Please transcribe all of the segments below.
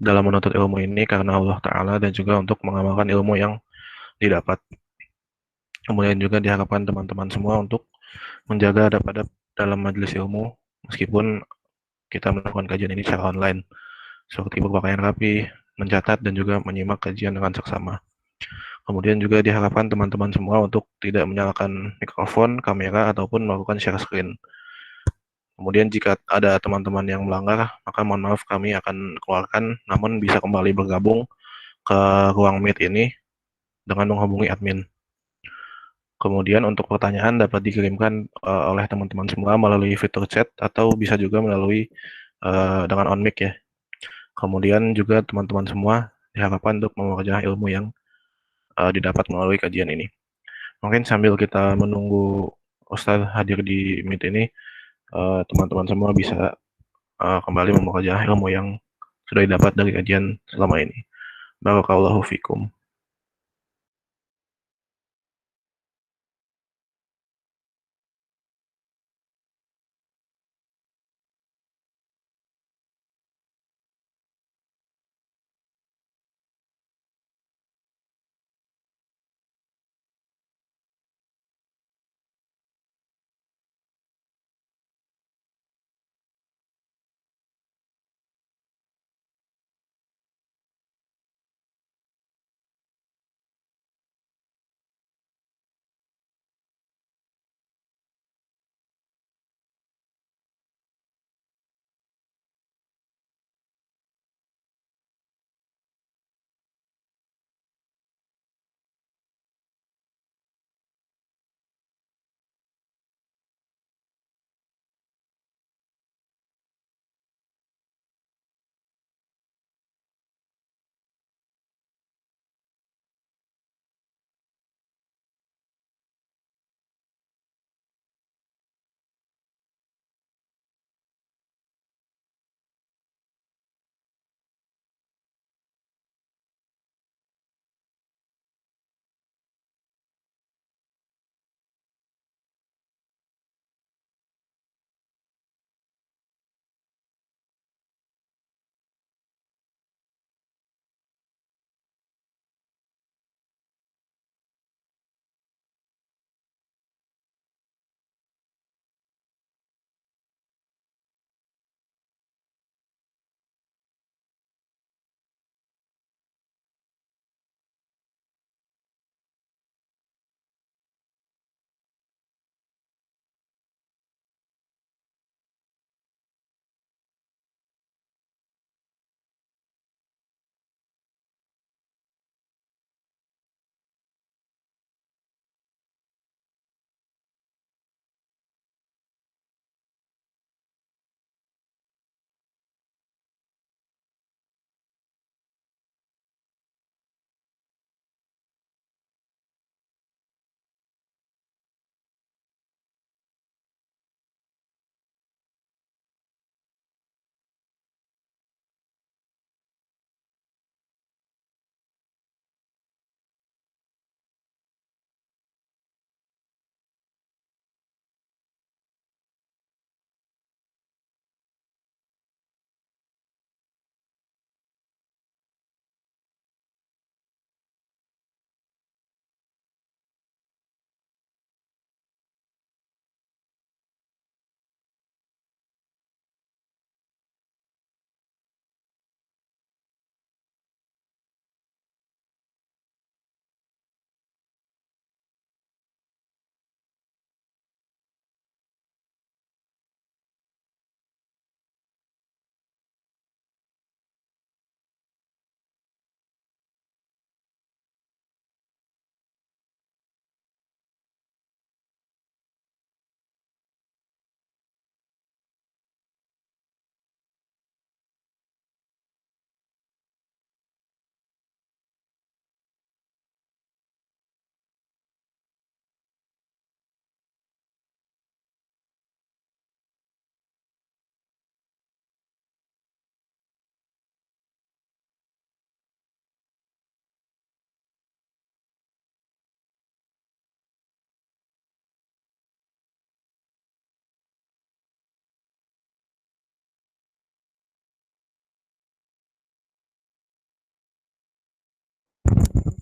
dalam menuntut ilmu ini karena Allah Ta'ala dan juga untuk mengamalkan ilmu yang didapat. Kemudian juga diharapkan teman-teman semua untuk menjaga adab-adab dalam majelis ilmu meskipun kita melakukan kajian ini secara online, seperti berpakaian rapi, mencatat, dan juga menyimak kajian dengan seksama. Kemudian juga diharapkan teman-teman semua untuk tidak menyalakan mikrofon, kamera, ataupun melakukan share screen. Kemudian jika ada teman-teman yang melanggar, maka mohon maaf kami akan keluarkan, namun bisa kembali bergabung ke ruang Meet ini dengan menghubungi admin. Kemudian untuk pertanyaan dapat dikirimkan oleh teman-teman semua melalui fitur chat atau bisa juga melalui dengan on mic ya. Kemudian juga teman-teman semua diharapkan untuk memerjah ilmu yang didapat melalui kajian ini. Mungkin sambil kita menunggu Ustadz hadir di Meet ini, teman-teman semua bisa kembali memerjah ilmu yang sudah didapat dari kajian selama ini. Barakallahu fikum.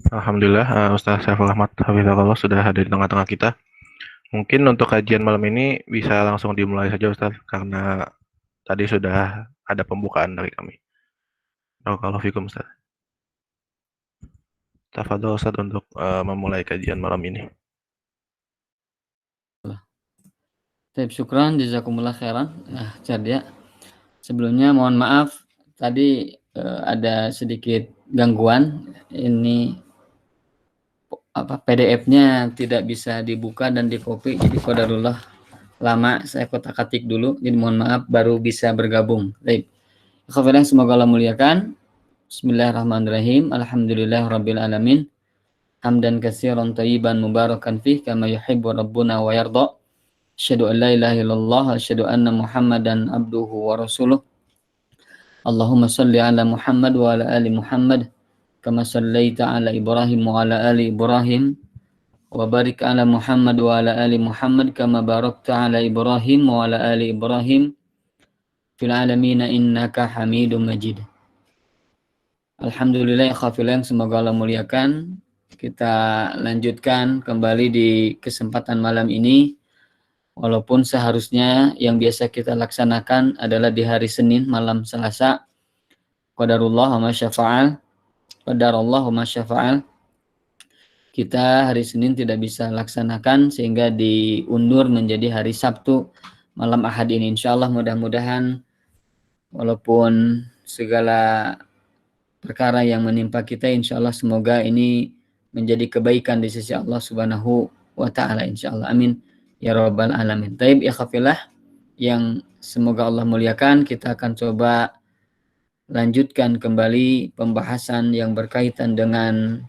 Alhamdulillah, Ustaz Saiful Ahmad Hafizahullah sudah hadir di tengah-tengah kita. Mungkin untuk kajian malam ini bisa langsung dimulai saja Ustaz, karena tadi sudah ada pembukaan dari kami. Barakallahu fikum Ustaz. Tafadhol Ustaz untuk memulai kajian malam ini. Baik, syukran jazakumullah khairan. Nah, Cardia. Sebelumnya mohon maaf tadi ada sedikit gangguan. Ini PDF-nya tidak bisa dibuka dan di-copy, jadi qadarullah lama saya kotak-katik dulu. Jadi mohon maaf baru bisa bergabung. Baik. Ikhwan semoga Allah muliakan. Bismillahirrahmanirrahim. Alhamdulillahirabbil alamin. Hamdan katsiran thayyiban mubarakan fih kama yuhibbu rabbuna wa yarda. Asyhadu an la ilaha illallah wa asyhadu anna Muhammadan abduhu wa rasuluh. Allahumma shalli ala Muhammad wa ala ali Muhammad kama shallaita ala Ibrahim wa ala ali Ibrahim wa barik ala Muhammad wa ala ali Muhammad kama barakta ala Ibrahim wa ala ali Ibrahim fil alamin innaka Hamidum Majid. Alhamdulillah yang semoga Allah muliakan. Kita lanjutkan kembali di kesempatan malam ini. Walaupun seharusnya yang biasa kita laksanakan adalah di hari Senin malam Selasa. Qadarullah wa masyafa'al. Qadarullah wa masyafa'al. Kita hari Senin tidak bisa laksanakan sehingga diundur menjadi hari Sabtu malam Ahad ini. Insyaallah mudah-mudahan walaupun segala perkara yang menimpa kita, insyaallah semoga ini menjadi kebaikan di sisi Allah Subhanahu wa taala insyaallah. Amin ya rabbal alamin. Taib ya khafillah yang semoga Allah muliakan, kita akan coba lanjutkan kembali pembahasan yang berkaitan dengan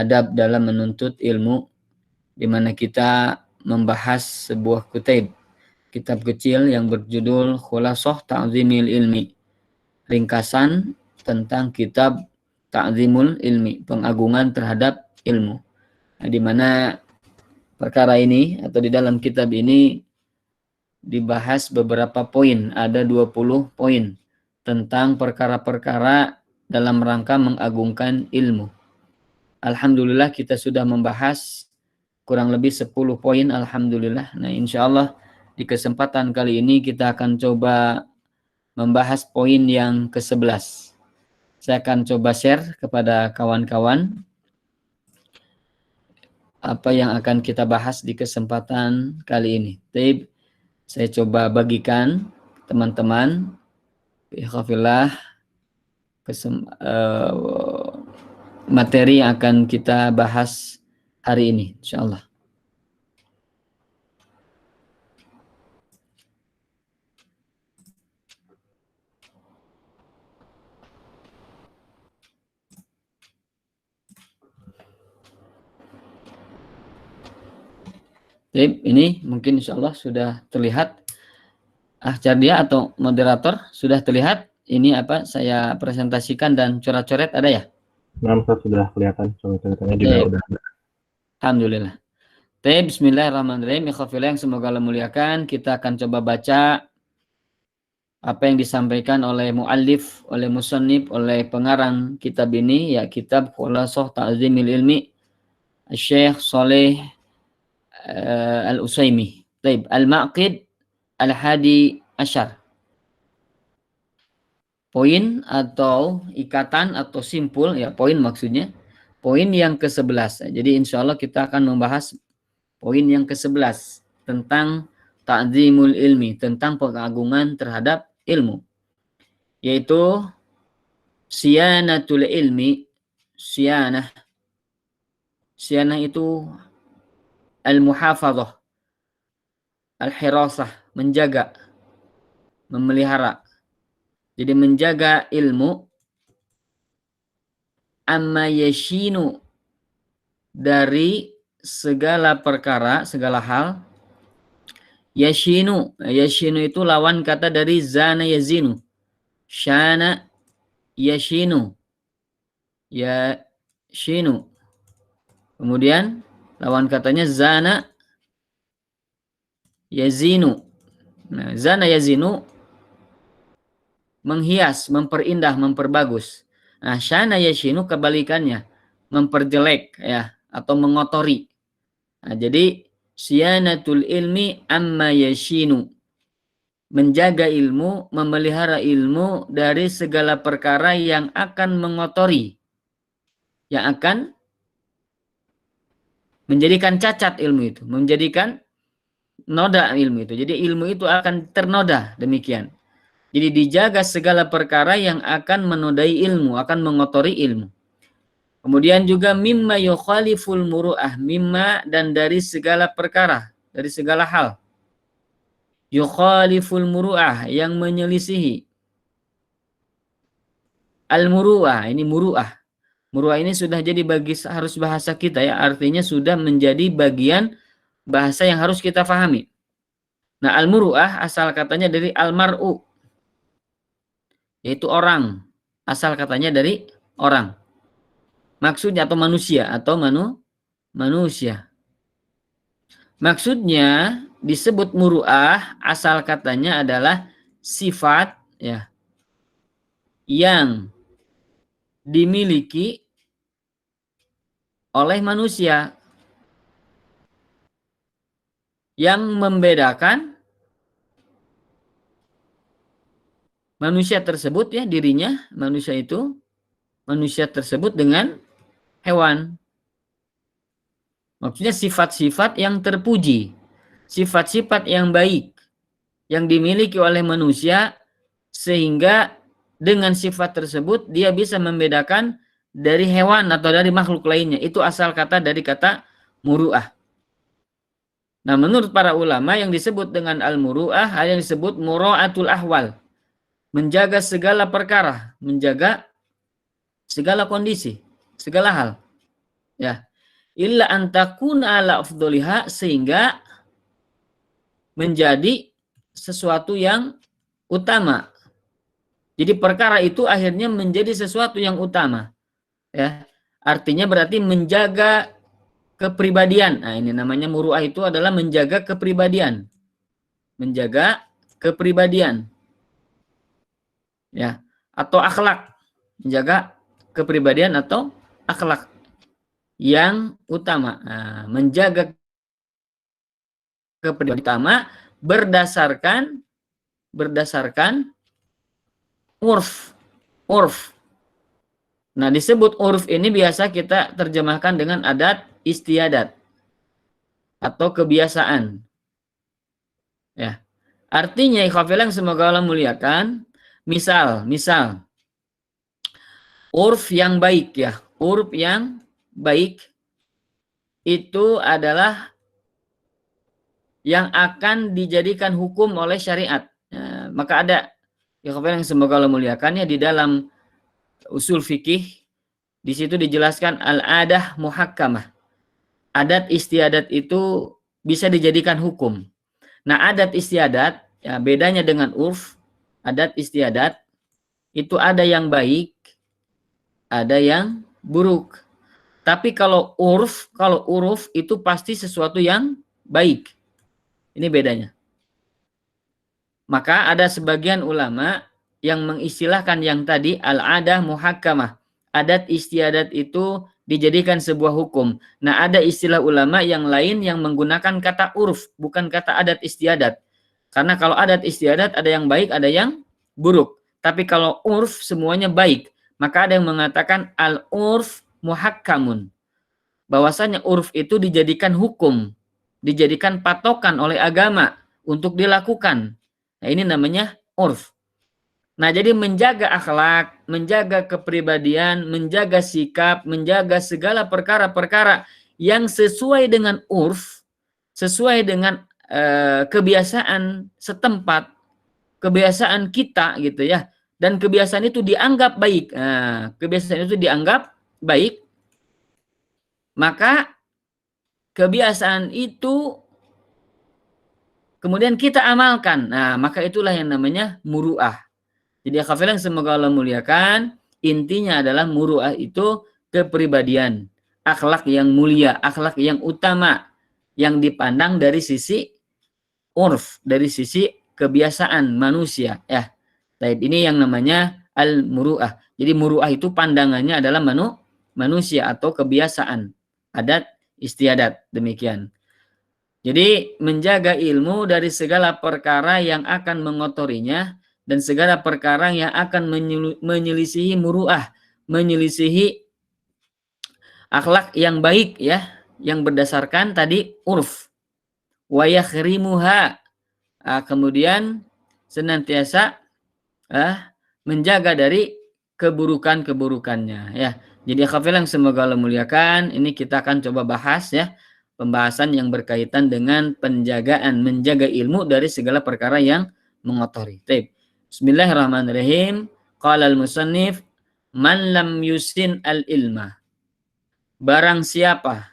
adab dalam menuntut ilmu, di mana kita membahas sebuah kitab kecil yang berjudul Khulasah Ta'zimil Ilmi, ringkasan tentang kitab Ta'zimul Ilmi, pengagungan terhadap ilmu. Nah, di mana perkara ini atau di dalam kitab ini dibahas beberapa poin, ada 20 poin tentang perkara-perkara dalam rangka mengagungkan ilmu. Alhamdulillah kita sudah membahas kurang lebih 10 poin, alhamdulillah. Nah, insyaallah di kesempatan kali ini kita akan coba membahas poin yang ke-11. Saya akan coba share kepada kawan-kawan apa yang akan kita bahas di kesempatan kali ini. Taib, saya coba bagikan teman-teman bikhafillah materi yang akan kita bahas hari ini insyaallah. Baik, ini mungkin insyaallah sudah terlihat. Cardia atau moderator sudah terlihat ini apa saya presentasikan dan coret-coret ada ya? Nah, sudah kelihatan, coret-coretannya juga udah ada. Alhamdulillah. Bismillahirrahmanirrahim. Ikhwafillah yang semoga Allah muliakan. Kita akan coba baca apa yang disampaikan oleh muallif, oleh musannif, oleh pengarang kitab ini, ya kitab Khulasah Ta'zimil Ilmi Syekh Saleh Al-Utsaimin. Baik, Al-Maqid Al-Hadi Asyar. Poin atau ikatan atau simpul, ya poin maksudnya, poin yang ke-11. Jadi insya Allah kita akan membahas poin yang ke-11 tentang ta'zimul ilmi, tentang pengagungan terhadap ilmu. Yaitu siyanatul ilmi, siyanah. Siyanah itu al-muhafadzah, al-hirasah, menjaga, memelihara. Jadi menjaga ilmu amma yashinu, dari segala perkara, segala hal. Yashinu, yashinu itu lawan kata dari zana yazinu. Syana yashinu, yashinu. Kemudian lawan katanya zana yazinu. Nah, zana yazinu menghias, memperindah, memperbagus. Nah, syana yashinu kebalikannya, memperjelek ya atau mengotori. Nah, jadi siyanatul ilmi amma yashinu, menjaga ilmu, memelihara ilmu dari segala perkara yang akan mengotori, yang akan menjadikan cacat ilmu itu, menjadikan noda ilmu itu. Jadi ilmu itu akan ternoda, demikian. Jadi dijaga segala perkara yang akan menodai ilmu, akan mengotori ilmu. Kemudian juga mimma yukhaliful muru'ah, mimma dan dari segala perkara, dari segala hal. Yukhaliful muru'ah, yang menyelisihi. Al-muru'ah, ini muru'ah. Muru'ah ini sudah jadi harus bahasa kita ya, artinya sudah menjadi bagian bahasa yang harus kita pahami. Nah, al-muru'ah asal katanya dari al-mar'u, yaitu orang. Asal katanya dari orang. Maksudnya atau manusia atau manusia. Maksudnya disebut muru'ah asal katanya adalah sifat ya yang dimiliki oleh manusia yang membedakan manusia tersebut ya, dirinya manusia tersebut dengan hewan. Maksudnya sifat-sifat yang terpuji, sifat-sifat yang baik yang dimiliki oleh manusia, sehingga dengan sifat tersebut dia bisa membedakan dari hewan atau dari makhluk lainnya. Itu asal kata dari kata muru'ah. Nah, menurut para ulama yang disebut dengan al-muru'ah yang disebut mura'atul ahwal, menjaga segala perkara, menjaga segala kondisi, segala hal. Ya. Illa antakuna ala afdoliha, sehingga menjadi sesuatu yang utama. Jadi perkara itu akhirnya menjadi sesuatu yang utama. Ya. Artinya berarti menjaga kepribadian. Nah, ini namanya muru'ah, itu adalah menjaga kepribadian. Menjaga kepribadian. Ya, atau akhlak. Menjaga kepribadian atau akhlak yang utama. Nah, menjaga kepribadian utama berdasarkan urf. Nah, disebut urf ini biasa kita terjemahkan dengan adat istiadat atau kebiasaan. Ya. Artinya ikhwafillah semoga Allah muliakan, misal urf yang baik ya, urf yang baik itu adalah yang akan dijadikan hukum oleh syariat. Nah, maka ada yang semoga Allah muliakannya di dalam usul fikih, di situ dijelaskan al-adah muhakkamah. Adat istiadat itu bisa dijadikan hukum. Nah, adat istiadat ya, bedanya dengan urf. Adat istiadat itu ada yang baik, ada yang buruk. Tapi kalau uruf itu pasti sesuatu yang baik. Ini bedanya. Maka ada sebagian ulama yang mengistilahkan yang tadi al-adah muhakkamah. Adat istiadat itu dijadikan sebuah hukum. Nah, ada istilah ulama yang lain yang menggunakan kata urf, bukan kata adat istiadat. Karena kalau adat istiadat ada yang baik, ada yang buruk. Tapi kalau urf semuanya baik. Maka ada yang mengatakan al-urf muhakkamun. Bahwasanya urf itu dijadikan hukum, dijadikan patokan oleh agama untuk dilakukan. Nah, ini namanya urf. Nah, jadi menjaga akhlak, menjaga kepribadian, menjaga sikap, menjaga segala perkara-perkara yang sesuai dengan urf, sesuai dengan kebiasaan setempat, kebiasaan kita gitu ya. Dan kebiasaan itu dianggap baik. Nah, kebiasaan itu dianggap baik. Maka kebiasaan itu kemudian kita amalkan. Nah, maka itulah yang namanya muru'ah. Jadi akhafilah semoga Allah muliakan, intinya adalah muru'ah itu kepribadian, akhlak yang mulia, akhlak yang utama, yang dipandang dari sisi urf, dari sisi kebiasaan manusia. Ya, baik, ini yang namanya al-muru'ah. Jadi muru'ah itu pandangannya adalah manusia atau kebiasaan, adat istiadat, demikian. Jadi menjaga ilmu dari segala perkara yang akan mengotorinya dan segala perkara yang akan menyelisihi muruah, menyelisihi akhlak yang baik ya, yang berdasarkan tadi urf. Wa yakhrimuha, kemudian senantiasa menjaga dari keburukan-keburukannya ya. Jadi akhwat yang semoga Allah muliakan, ini kita akan coba bahas ya, pembahasan yang berkaitan dengan penjagaan, menjaga ilmu dari segala perkara yang mengotori. Baik. Bismillahirrahmanirrahim. Qala al-musannif man lam yusin al-ilma. Barang siapa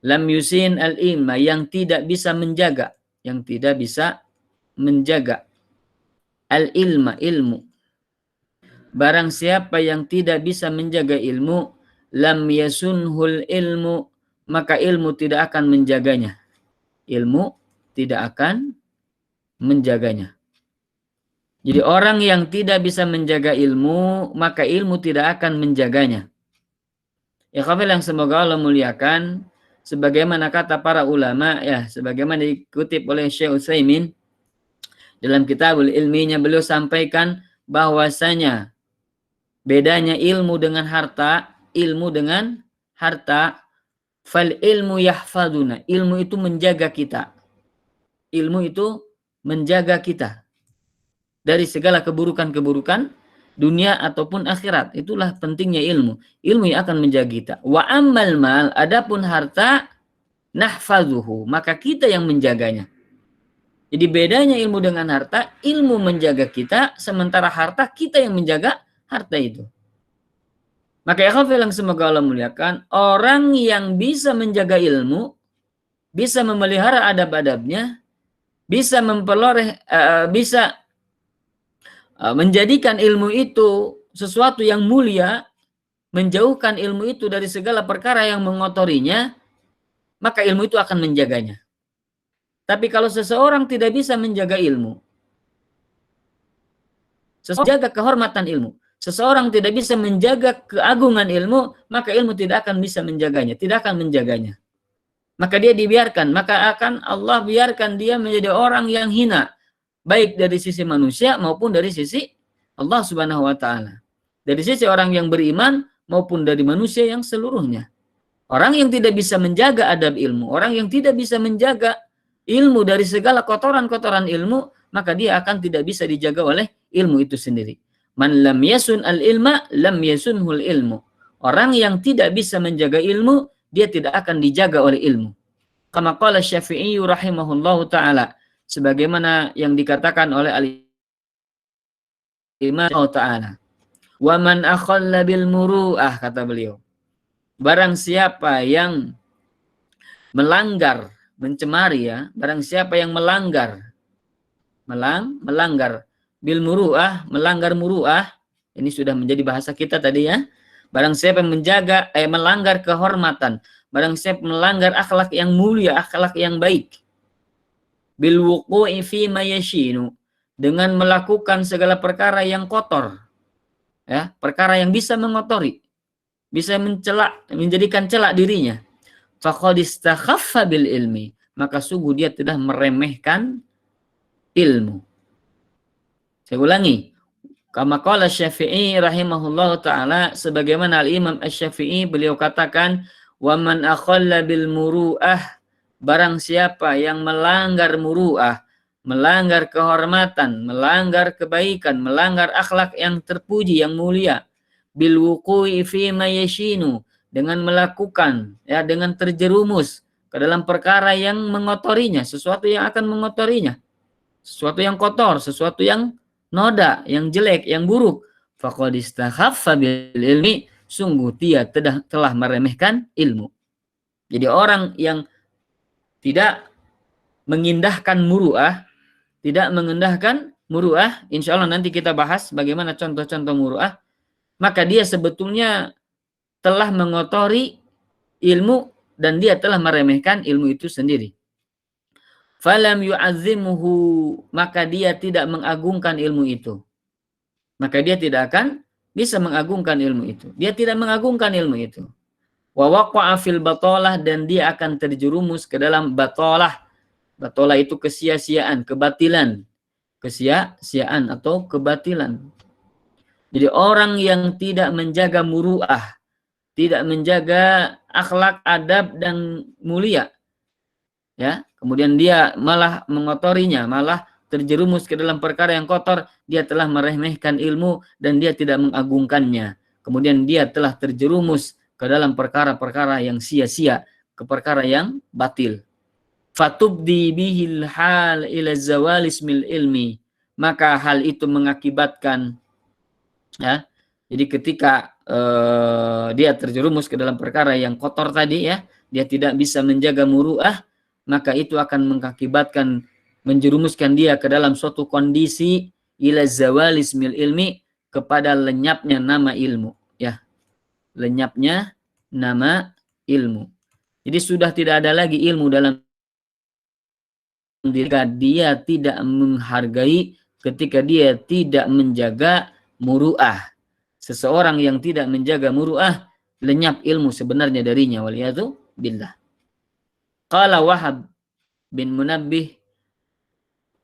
lam yusin al-ilma, yang tidak bisa menjaga, yang tidak bisa menjaga al-ilma, ilmu. Barang siapa yang tidak bisa menjaga ilmu, lam yasunhul ilmu, maka ilmu tidak akan menjaganya. Ilmu tidak akan menjaganya. Jadi orang yang tidak bisa menjaga ilmu, maka ilmu tidak akan menjaganya. Ya khafil yang semoga Allah muliakan, sebagaimana kata para ulama ya, sebagaimana dikutip oleh Syekh Utsaimin dalam Kitabul Ilminya, beliau sampaikan bahwasanya bedanya ilmu dengan harta, ilmu dengan harta, fal ilmu yahfaduna, ilmu itu menjaga kita. Ilmu itu menjaga kita dari segala keburukan-keburukan dunia ataupun akhirat. Itulah pentingnya ilmu. Ilmu yang akan menjaga kita. Wa ammal mal, adapun harta, nahfazuhu, maka kita yang menjaganya. Jadi bedanya ilmu dengan harta, ilmu menjaga kita, sementara harta kita yang menjaga harta itu. Maka ya khafil semoga Allah muliakan, orang yang bisa menjaga ilmu, bisa memelihara adab-adabnya, bisa bisa menjadikan ilmu itu sesuatu yang mulia, menjauhkan ilmu itu dari segala perkara yang mengotorinya, maka ilmu itu akan menjaganya. Tapi kalau seseorang tidak bisa menjaga ilmu, menjaga kehormatan ilmu, seseorang tidak bisa menjaga keagungan ilmu, maka ilmu tidak akan bisa menjaganya, tidak akan menjaganya. Maka dia dibiarkan, maka akan Allah biarkan dia menjadi orang yang hina, baik dari sisi manusia maupun dari sisi Allah Subhanahu wa taala. Dari sisi orang yang beriman maupun dari manusia yang seluruhnya. Orang yang tidak bisa menjaga adab ilmu, orang yang tidak bisa menjaga ilmu dari segala kotoran-kotoran ilmu, maka dia akan tidak bisa dijaga oleh ilmu itu sendiri. Man lam yasun al-ilma, lam yasunhul ilmu. Orang yang tidak bisa menjaga ilmu, dia tidak akan dijaga oleh ilmu. Kama qala Syafi'i rahimahullahu ta'ala, sebagaimana yang dikatakan oleh al-Imam ta'ala. Wa man akhalla bil muru'ah, kata beliau. Barang siapa yang melanggar, mencemari ya, barang siapa yang melanggar bil muru'ah, melanggar muru'ah, ini sudah menjadi bahasa kita tadi ya. Barang siapa yang melanggar kehormatan, barang siapa melanggar akhlak yang mulia, akhlak yang baik, bil wuqu'i fi ma yashinu, dengan melakukan segala perkara yang kotor, ya, perkara yang bisa mengotori, bisa menjadikan celak dirinya, faqad istakhaffa bil ilmi, maka sungguh dia telah meremehkan ilmu. Saya ulangi, kama qala Syafi'i rahimahullahu ta'ala, sebagaimana al-Imam Asy-Syafi'i beliau katakan, wa man akhalla bil muru'ah, barang siapa yang melanggar muru'ah, melanggar kehormatan, melanggar kebaikan, melanggar akhlak yang terpuji, yang mulia, bil wuqu'i fi ma yashinu, dengan melakukan ya, dengan terjerumus ke dalam perkara yang mengotorinya, sesuatu yang akan mengotorinya, sesuatu yang kotor, sesuatu yang noda, yang jelek, yang buruk, faqad istakhaffa bil ilmi, sungguh dia telah meremehkan ilmu. Jadi orang yang tidak mengindahkan muru'ah, insya Allah nanti kita bahas bagaimana contoh-contoh muru'ah, maka dia sebetulnya telah mengotori ilmu dan dia telah meremehkan ilmu itu sendiri. Falam yu'azzimuhu, maka dia tidak mengagungkan ilmu itu. Maka dia tidak akan bisa mengagungkan ilmu itu. Dia tidak mengagungkan ilmu itu. Wa waqa'a fil batalah, dan dia akan terjerumus ke dalam batalah. Batalah itu kesia-siaan, kebatilan. Kesia-siaan atau kebatilan. Jadi orang yang tidak menjaga muru'ah, tidak menjaga akhlak, adab dan mulia, ya, kemudian dia malah mengotorinya, malah terjerumus ke dalam perkara yang kotor, dia telah meremehkan ilmu dan dia tidak mengagungkannya. Kemudian dia telah terjerumus ke dalam perkara-perkara yang sia-sia, ke perkara yang batil. Fatubdi bihil hal ila zawalismil ilmi, maka hal itu mengakibatkan, ya, jadi ketika dia terjerumus ke dalam perkara yang kotor tadi, ya, dia tidak bisa menjaga muru'ah, maka itu akan mengakibatkan menjerumuskan dia ke dalam suatu kondisi ila zawalismil ilmi, kepada lenyapnya nama ilmu, ya, lenyapnya nama ilmu. Jadi sudah tidak ada lagi ilmu dalam diri, dia tidak menghargai, ketika dia tidak menjaga muru'ah. Seseorang yang tidak menjaga muru'ah, lenyap ilmu sebenarnya darinya, waliyadu billah. Qala Wahab bin Munabbih,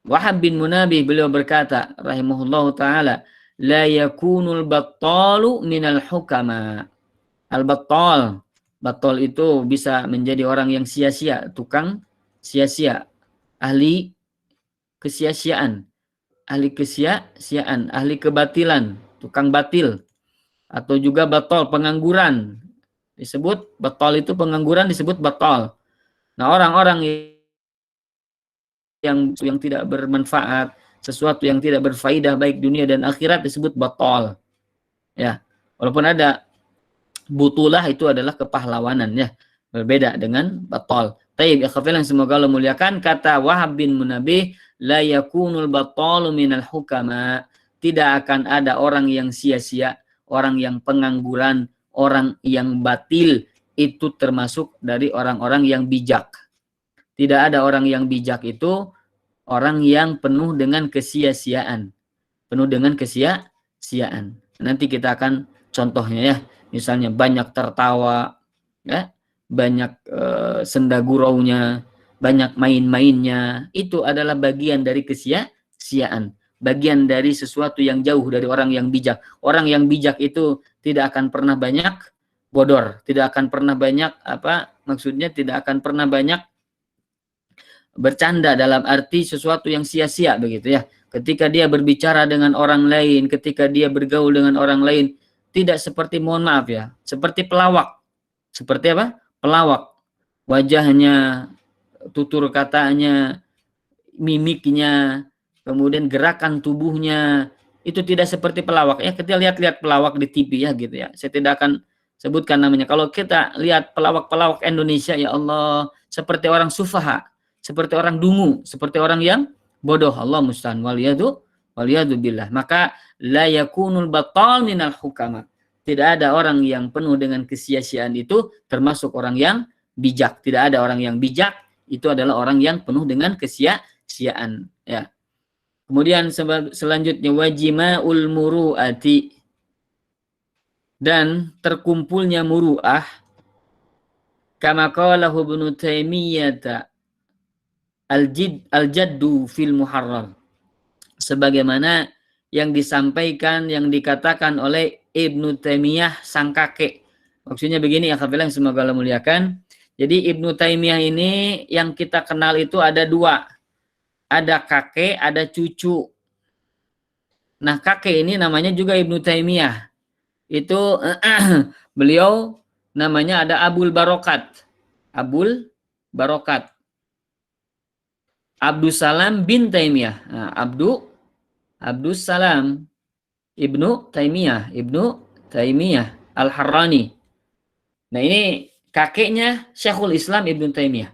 Wahab bin Munabbih beliau berkata rahimahullahu ta'ala, la yakunul battalu minal hukama. Al-battal, battal itu bisa menjadi orang yang sia-sia, tukang sia-sia, ahli kesia-siaan, ahli kebatilan, tukang batil, atau juga batol, pengangguran. Disebut batol itu pengangguran, disebut batol. Nah, orang-orang yang tidak bermanfaat, sesuatu yang tidak berfaidah baik dunia dan akhirat, disebut batol. Ya, walaupun ada butulah, itu adalah kepahlawanan, ya, berbeda dengan batol. Taib, ikhwatilah yang semoga Allah muliakan, kata Wahab bin Munabbih, la yakunul batalu minal hukama, tidak akan ada orang yang sia-sia, orang yang pengangguran, orang yang batil, itu termasuk dari orang-orang yang bijak. Tidak ada orang yang bijak itu orang yang penuh dengan kesia-siaan, penuh dengan kesia-siaan. Nanti kita akan contohnya, ya. Misalnya banyak tertawa, ya, banyak senda guraunya, banyak main-mainnya, itu adalah bagian dari kesia-siaan, bagian dari sesuatu yang jauh dari orang yang bijak. Orang yang bijak itu tidak akan pernah banyak bodor, tidak akan pernah banyak maksudnya tidak akan pernah banyak bercanda, dalam arti sesuatu yang sia-sia begitu, ya. Ketika dia berbicara dengan orang lain, ketika dia bergaul dengan orang lain, tidak seperti, mohon maaf, ya, seperti pelawak. Seperti apa? Pelawak. Wajahnya, tutur katanya, mimiknya, kemudian gerakan tubuhnya, itu tidak seperti pelawak. Ya, kita lihat-lihat pelawak di TV, ya, gitu, ya. Saya tidak akan sebutkan namanya. Kalau kita lihat pelawak-pelawak Indonesia, ya Allah, seperti orang sufaha, seperti orang dungu, seperti orang yang bodoh. Allah musta'an, waliyadu billah. Maka la yakunul batal minal hukama. Tidak ada orang yang penuh dengan kesia-siaan itu termasuk orang yang bijak. Tidak ada orang yang bijak, itu adalah orang yang penuh dengan kesia-siaan, ya. Kemudian selanjutnya wajima'ul muru'ati, dan terkumpulnya muru'ah, kama qalahu Ibnu Taimiyah al-jaddu fil muharrar, sebagaimana yang disampaikan, yang dikatakan oleh Ibnu Taimiyah, sang kakek. Maksudnya begini, ya, kafilah yang semoga Allah muliakan. Jadi Ibnu Taimiyah ini yang kita kenal itu ada dua. Ada kakek, ada cucu. Nah, kakek ini namanya juga Ibnu Taimiyah. Itu beliau namanya ada Abul Barokat. Abul Barokat. Abdussalam bin Taimiyah. Nah, Abdussalam Ibnu Taimiyah Al-Harrani. Nah, ini kakeknya Syekhul Islam Ibnu Taimiyah.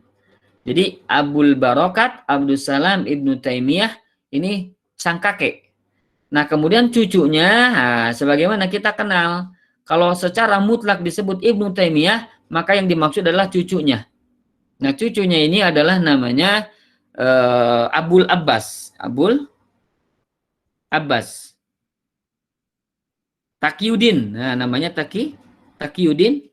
Jadi Abul Barokat Abdussalam Ibnu Taimiyah ini sang kakek. Nah, kemudian cucunya, sebagaimana kita kenal, kalau secara mutlak disebut Ibnu Taimiyah, maka yang dimaksud adalah cucunya. Nah, cucunya ini adalah namanya Abul Abbas. Abul Abbas. Taqiyuddin. Nah, namanya Taqiyuddin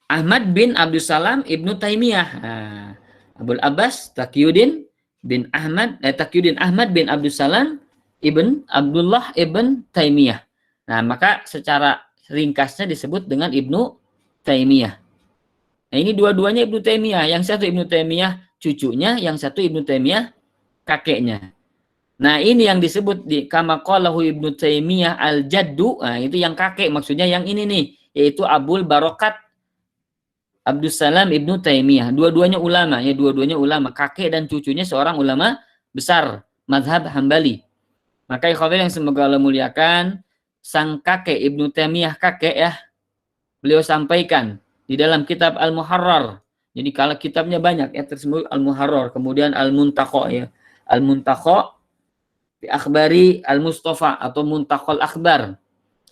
Ahmad bin Abdus Salam Ibnu Taimiyah. Nah, Abul Abbas Taqiyuddin Taqiyuddin Ahmad bin Abdus Salam Ibn Abdullah Ibn Taimiyah. Nah, maka secara ringkasnya disebut dengan Ibnu Taimiyah. Nah, ini dua-duanya Ibnu Taimiyah. Yang satu Ibnu Taimiyah cucunya, yang satu Ibnu Taimiyah kakeknya. Nah, ini yang disebut di kama qalahu Ibnu Taimiyah al-jaddu. Nah, itu yang kakek, maksudnya yang ini nih, yaitu Abul Barokat Abdus Salam Ibnu Taimiyah. Dua-duanya ulama, kakek dan cucunya seorang ulama besar mazhab Hambali. Maka ikhwan yang semoga Allah muliakan, sang kakek Ibnu Taimiyah kakek ya, beliau sampaikan di dalam kitab Al-Muharrar. Jadi kalau kitabnya banyak ya, tersebut Al-Muharrar, kemudian Al-Muntakha ya. Al-Muntakha fi akhbari Al-Mustafa atau Muntakhal Akhbar.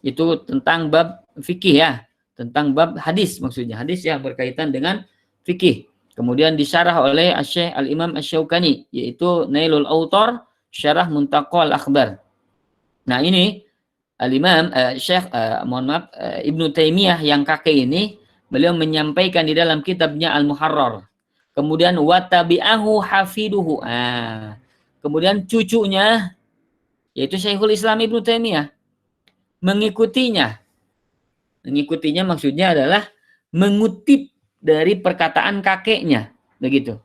Itu tentang bab fikih ya, tentang bab hadis, maksudnya hadis yang berkaitan dengan fikih. Kemudian disyarah oleh Syekh Al-Imam Asy-Syaukani, yaitu Nailul Autar Syarah Muntakhal Akhbar. Nah, ini Al-Imam Syekh Ibnu Taimiyah yang kakek ini, beliau menyampaikan di dalam kitabnya Al-Muharrar. Kemudian watabi'ahu hafiduhu. Kemudian cucunya yaitu Syekhul Islam Ibnu Taimiyah mengikutinya. Mengikutinya maksudnya adalah mengutip dari perkataan kakeknya, begitu.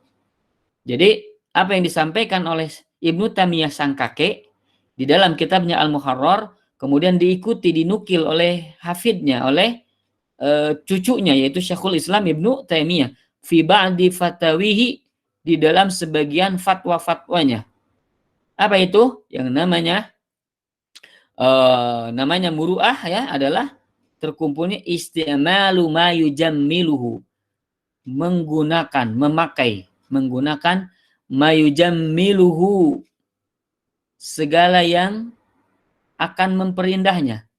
Jadi apa yang disampaikan oleh Ibnu Taimiyah sang kakek di dalam kitabnya Al-Muharrar kemudian diikuti, dinukil oleh hafidnya, oleh cucunya yaitu Syekhul Islam Ibnu Taimiyah fi ba'di fatawihi, di dalam sebagian fatwa-fatwanya. Apa itu? Yang namanya muru'ah ya, adalah terkumpulnya isti'malu ma yujammiluhu, menggunakan ma yujammiluhu, segala yang akan memperindahnya,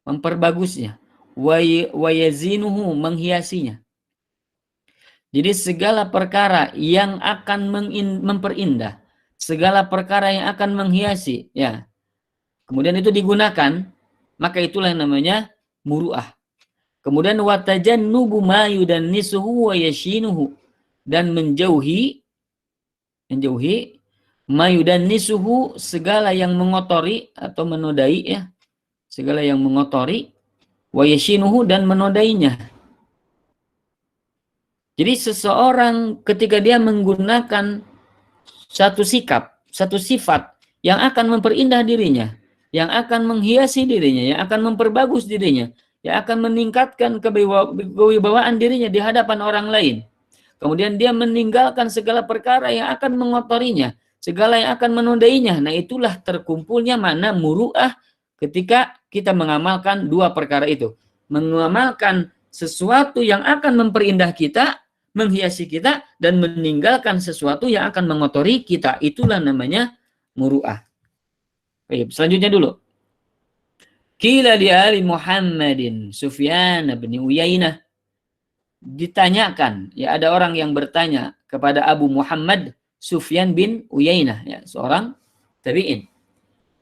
memperbagusnya, wa yazinuhu, menghiasinya. Jadi segala perkara yang akan memperindah, segala perkara yang akan menghiasi, ya, kemudian itu digunakan, maka itulah yang namanya muru'ah. Kemudian watajannubu ma yudannisuhu wa yashinuhu, dan menjauhi ma yudannisuhu, segala yang mengotori atau menodai ya, segala yang mengotori, wa yashinuhu, dan menodainya. Jadi seseorang ketika dia menggunakan satu sikap, satu sifat yang akan memperindah dirinya, yang akan menghiasi dirinya, yang akan memperbagus dirinya, yang akan meningkatkan kewibawaan dirinya di hadapan orang lain. Kemudian dia meninggalkan segala perkara yang akan mengotorinya, segala yang akan menodainya. Nah, itulah terkumpulnya makna muru'ah ketika kita mengamalkan dua perkara itu. Mengamalkan sesuatu yang akan memperindah kita, menghiasi kita, dan meninggalkan sesuatu yang akan mengotori kita. Itulah namanya muru'ah. Baik, selanjutnya dulu. Qila li ali Muhammadin Sufyan bin Uyainah. Ditanyakan, ya, ada orang yang bertanya kepada Abu Muhammad Sufyan bin Uyainah, ya, seorang tabi'in.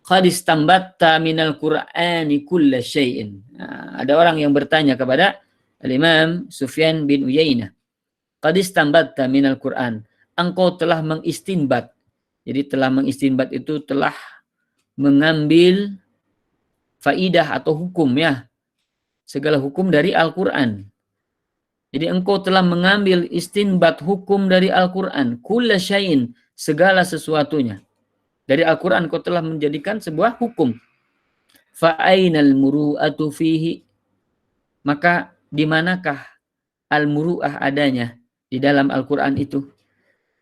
Qad istambatta minal Qur'ani kulla syai'in. Nah, ada orang yang bertanya kepada Al-Imam Sufyan bin Uyainah. Qad istambatta minal Qur'an. Engkau telah mengistinbat. Jadi telah mengistinbat itu telah mengambil faidah atau hukum, ya. Segala hukum dari Al-Qur'an. Jadi engkau telah mengambil istinbat hukum dari Al-Qur'an. Kulla syai'in, segala sesuatunya. Dari Al-Qur'an kau telah menjadikan sebuah hukum. Fa'ainal muru'atu fihi. Maka di manakah al-muru'ah adanya di dalam Al-Qur'an itu?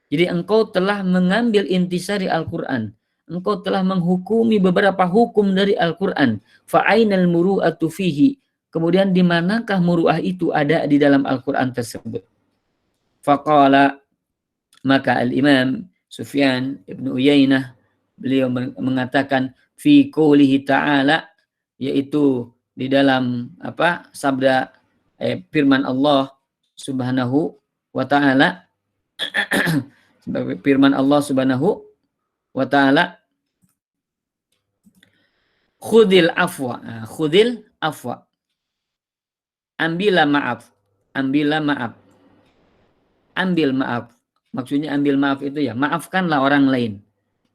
Jadi engkau telah mengambil intisari Al-Qur'an. Engkau telah menghukumi beberapa hukum dari Al-Qur'an. Fa'ainal muru'atu fihi. Kemudian di manakah muru'ah itu ada di dalam Al-Qur'an tersebut? Faqala, maka Al-Imam Sufyan Ibn Uyainah, beliau mengatakan fi qoulihi ta'ala, yaitu di dalam sabda firman Allah Subhanahu wa ta'ala, firman Allah Subhanahu wa ta'ala, Khudil afwa. Nah, khudil afwa. Ambillah maaf. Ambillah maaf. Ambil maaf. Maksudnya ambil maaf itu ya, maafkanlah orang lain.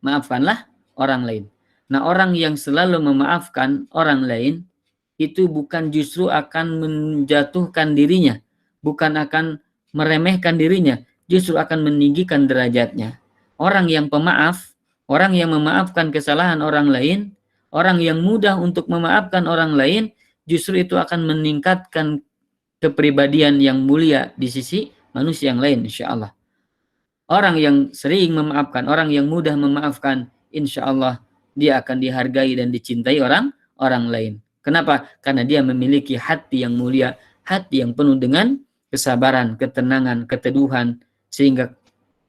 Maafkanlah orang lain. Nah, orang yang selalu memaafkan orang lain itu bukan justru akan menjatuhkan dirinya, bukan akan meremehkan dirinya, justru akan meninggikan derajatnya. Orang yang pemaaf, orang yang memaafkan kesalahan orang lain, orang yang mudah untuk memaafkan orang lain, justru itu akan meningkatkan kepribadian yang mulia di sisi manusia yang lain, insya Allah. Orang yang sering memaafkan, orang yang mudah memaafkan, insya Allah dia akan dihargai dan dicintai orang lain. Kenapa? Karena dia memiliki hati yang mulia, hati yang penuh dengan kesabaran, ketenangan, keteduhan, sehingga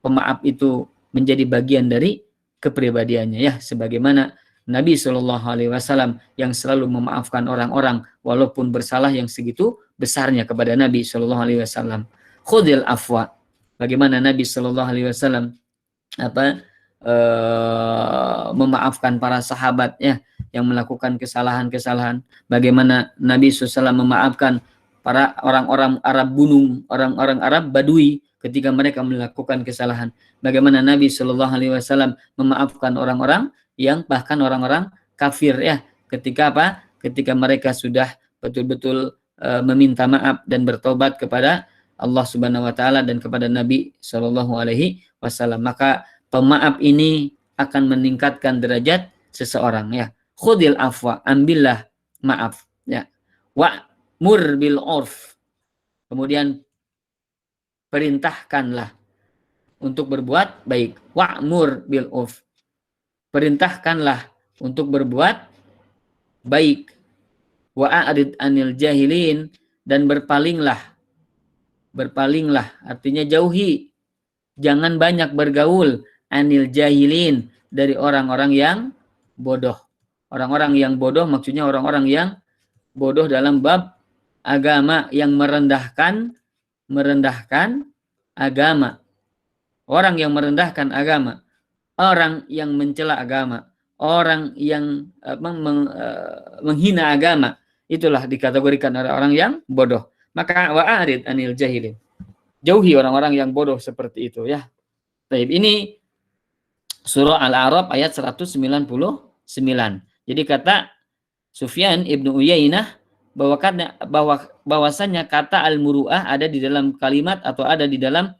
pemaaf itu menjadi bagian dari kepribadiannya. Ya, sebagaimana Nabi Shallallahu Alaihi Wasallam yang selalu memaafkan orang-orang walaupun bersalah yang segitu besarnya kepada Nabi Shallallahu Alaihi Wasallam. Khudil afwa. Bagaimana Nabi Shallallahu Alaihi Wasallam memaafkan para sahabat ya yang melakukan kesalahan-kesalahan. Bagaimana Nabi SAW memaafkan para orang-orang Arab gunung, orang-orang Arab Badui ketika mereka melakukan kesalahan. Bagaimana Nabi Shallallahu Alaihi Wasallam memaafkan orang-orang yang bahkan orang-orang kafir ya ketika apa? Ketika mereka sudah betul-betul meminta maaf dan bertobat kepada Allah Subhanahu wa taala dan kepada Nabi Shallallahu alaihi wasallam. Maka pemaaf ini akan meningkatkan derajat seseorang ya. Khudil afwa, ambillah maaf ya. Wa'mur bil urf. Kemudian perintahkanlah untuk berbuat baik. Wa'mur bil urf. Perintahkanlah untuk berbuat baik. Wa'arid anil jahilin, dan berpalinglah artinya jauhi, jangan banyak bergaul, anil jahilin, dari orang-orang yang bodoh. Orang-orang yang bodoh maksudnya orang-orang yang bodoh dalam bab agama, yang merendahkan agama. Orang yang merendahkan agama, orang yang mencela agama, orang yang menghina agama, itulah dikategorikan orang yang bodoh. Maka wa'arid anil jahilin. Jauhi orang-orang yang bodoh seperti itu ya. Baik, ini surah Al-A'raf ayat 199. Jadi kata Sufyan Ibnu Uyainah bahwasanya kata al-muru'ah ada di dalam kalimat atau ada di dalam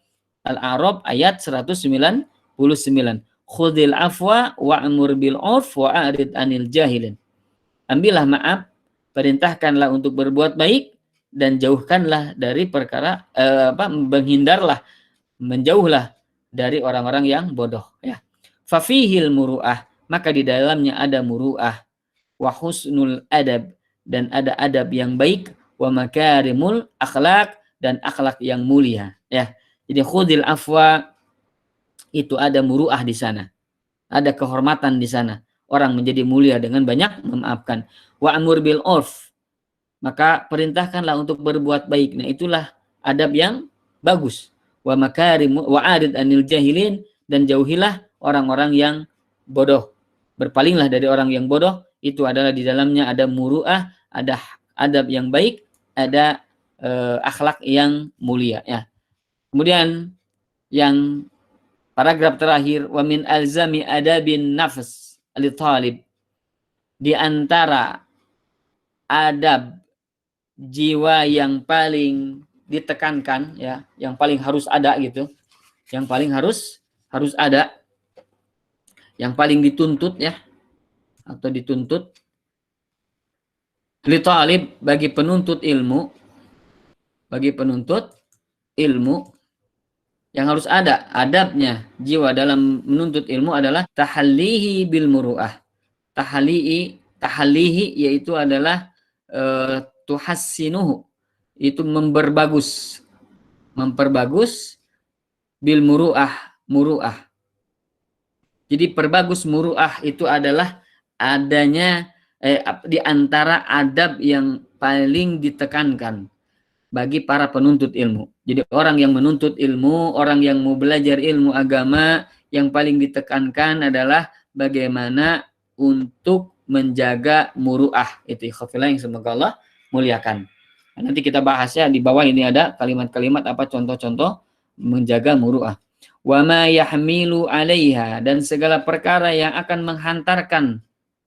Al-A'raf ayat 199. Khudil afwa wa'mur bil 'urf wa'arid anil jahilin. Ambillah maaf, perintahkanlah untuk berbuat baik, dan jauhkanlah dari perkara menjauhlah dari orang-orang yang bodoh ya. Fafihil muru'ah, maka di dalamnya ada muru'ah, wa husnul adab, dan ada adab yang baik, wa makarimul akhlak, dan akhlak yang mulia ya. Jadi khudil afwa itu ada muru'ah di sana, ada kehormatan di sana. Orang menjadi mulia dengan banyak memaafkan. Wa amur bil 'urf, maka perintahkanlah untuk berbuat baik. Nah, itulah adab yang bagus. Wa makarimu wa arid anil jahilin, dan jauhilah orang-orang yang bodoh. Berpalinglah dari orang yang bodoh. Itu adalah di dalamnya ada muru'ah, ada adab yang baik, ada akhlak yang mulia ya. Kemudian yang paragraf terakhir, wa min alzami adabin nafs li talib, di antara adab jiwa yang paling ditekankan ya, yang paling harus ada gitu, yang paling harus ada, yang paling dituntut ya, atau dituntut li talib, bagi penuntut ilmu yang harus ada adabnya jiwa dalam menuntut ilmu adalah tahallihi bil muru'ah. Tahallihi yaitu adalah tuhassinuhu, itu memperbagus bil muru'ah. Jadi perbagus muru'ah itu adalah adanya di antara adab yang paling ditekankan bagi para penuntut ilmu. Jadi orang yang menuntut ilmu, orang yang mau belajar ilmu agama, yang paling ditekankan adalah bagaimana untuk menjaga muruah. Itu ikhwafillah yang semoga Allah muliakan. Nanti kita bahas ya, di bawah ini ada kalimat-kalimat apa contoh-contoh menjaga muruah. Wa ma yahmilu 'alaiha, dan segala perkara yang akan menghantarkan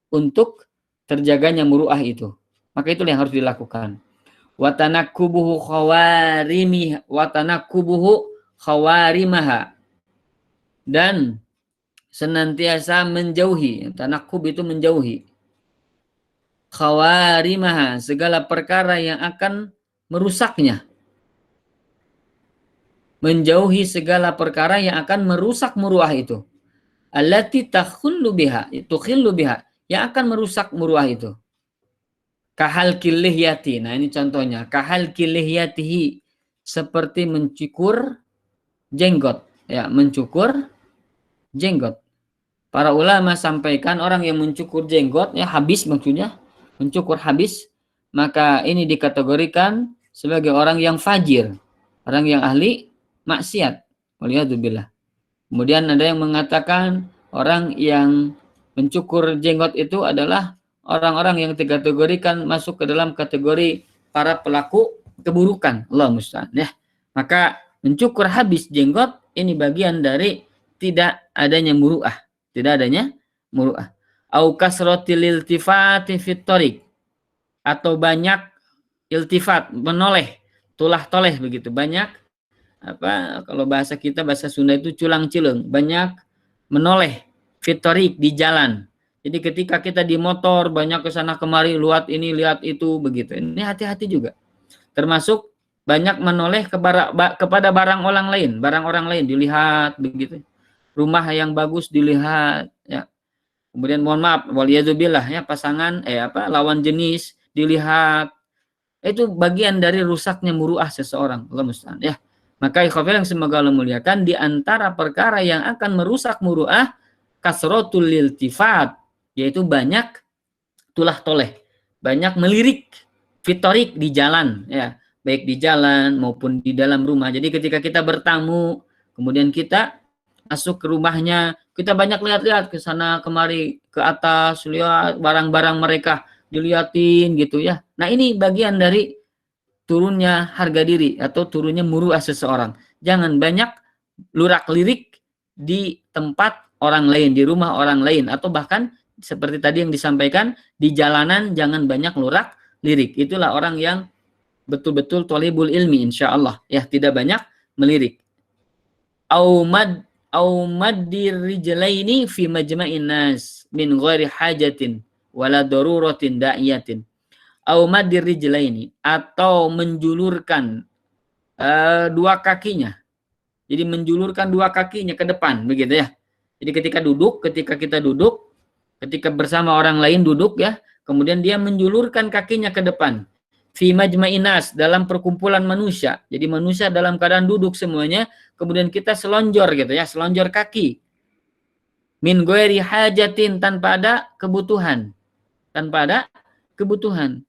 untuk terjaganya muruah itu. Maka itulah yang harus dilakukan. Wa tanakkubuhu khawarimaha, dan senantiasa menjauhi. Tanakkub itu menjauhi. Khawarimaha, segala perkara yang akan merusaknya. Menjauhi segala perkara yang akan merusak muruah itu. Allati takhullu biha, tukhillu biha, yang akan merusak muruah itu. Kahal kilihyati, nah ini contohnya. Kahal kilihyatihi, seperti mencukur jenggot. Ya, mencukur jenggot. Para ulama sampaikan orang yang mencukur jenggot, ya habis maksudnya, mencukur habis, maka ini dikategorikan sebagai orang yang fajir, orang yang ahli maksiat. Waliyadzubillah. Kemudian ada yang mengatakan orang yang mencukur jenggot itu adalah orang-orang yang dikategorikan masuk ke dalam kategori para pelaku keburukan. Allah musta'an ya. Maka mencukur habis jenggot ini bagian dari tidak adanya muru'ah. Tidak adanya muru'ah. Au kasratil iltifati fit thariq, atau banyak iltifat, menoleh, tulah toleh begitu. Banyak apa, kalau bahasa kita, bahasa Sunda itu culang-cileng, banyak menoleh fit thariq, di jalan. Jadi ketika kita di motor banyak ke sana kemari, lihat ini lihat itu begitu. Ini hati-hati juga. Termasuk banyak menoleh kepada barang orang lain dilihat begitu. Rumah yang bagus dilihat ya. Kemudian mohon maaf, waliyadzubillah ya, pasangan lawan jenis dilihat. Itu bagian dari rusaknya muruah seseorang. Allah musta'an ya. Maka ikhwafil yang semoga Allah muliakan, di antara perkara yang akan merusak muruah kasratul iltifat, yaitu banyak tulah toleh, banyak melirik fitorik di jalan ya, baik di jalan maupun di dalam rumah. Jadi ketika kita bertamu, kemudian kita masuk ke rumahnya, kita banyak lihat-lihat ke sana kemari, ke atas, lihat barang-barang mereka, dilihatin gitu ya. Nah ini bagian dari turunnya harga diri atau turunnya muruah seseorang. Jangan banyak lurak-lirik di tempat orang lain, di rumah orang lain, atau bahkan seperti tadi yang disampaikan, di jalanan jangan banyak lurak-lirik. Itulah orang yang betul-betul thalibul ilmi insyaallah ya, tidak banyak melirik. Au maddir rijlaini fi majma'in nas min ghairi hajatin wala daruratin da'iyatin. Au maddir rijlaini, atau menjulurkan dua kakinya. Jadi menjulurkan dua kakinya ke depan begitu ya. Jadi ketika kita duduk, ketika bersama orang lain duduk ya, kemudian dia menjulurkan kakinya ke depan. Fi majma'in nas, dalam perkumpulan manusia. Jadi manusia dalam keadaan duduk semuanya, kemudian kita selonjor gitu ya, selonjor kaki. Min ghairi hajatin, tanpa ada kebutuhan. Tanpa ada kebutuhan.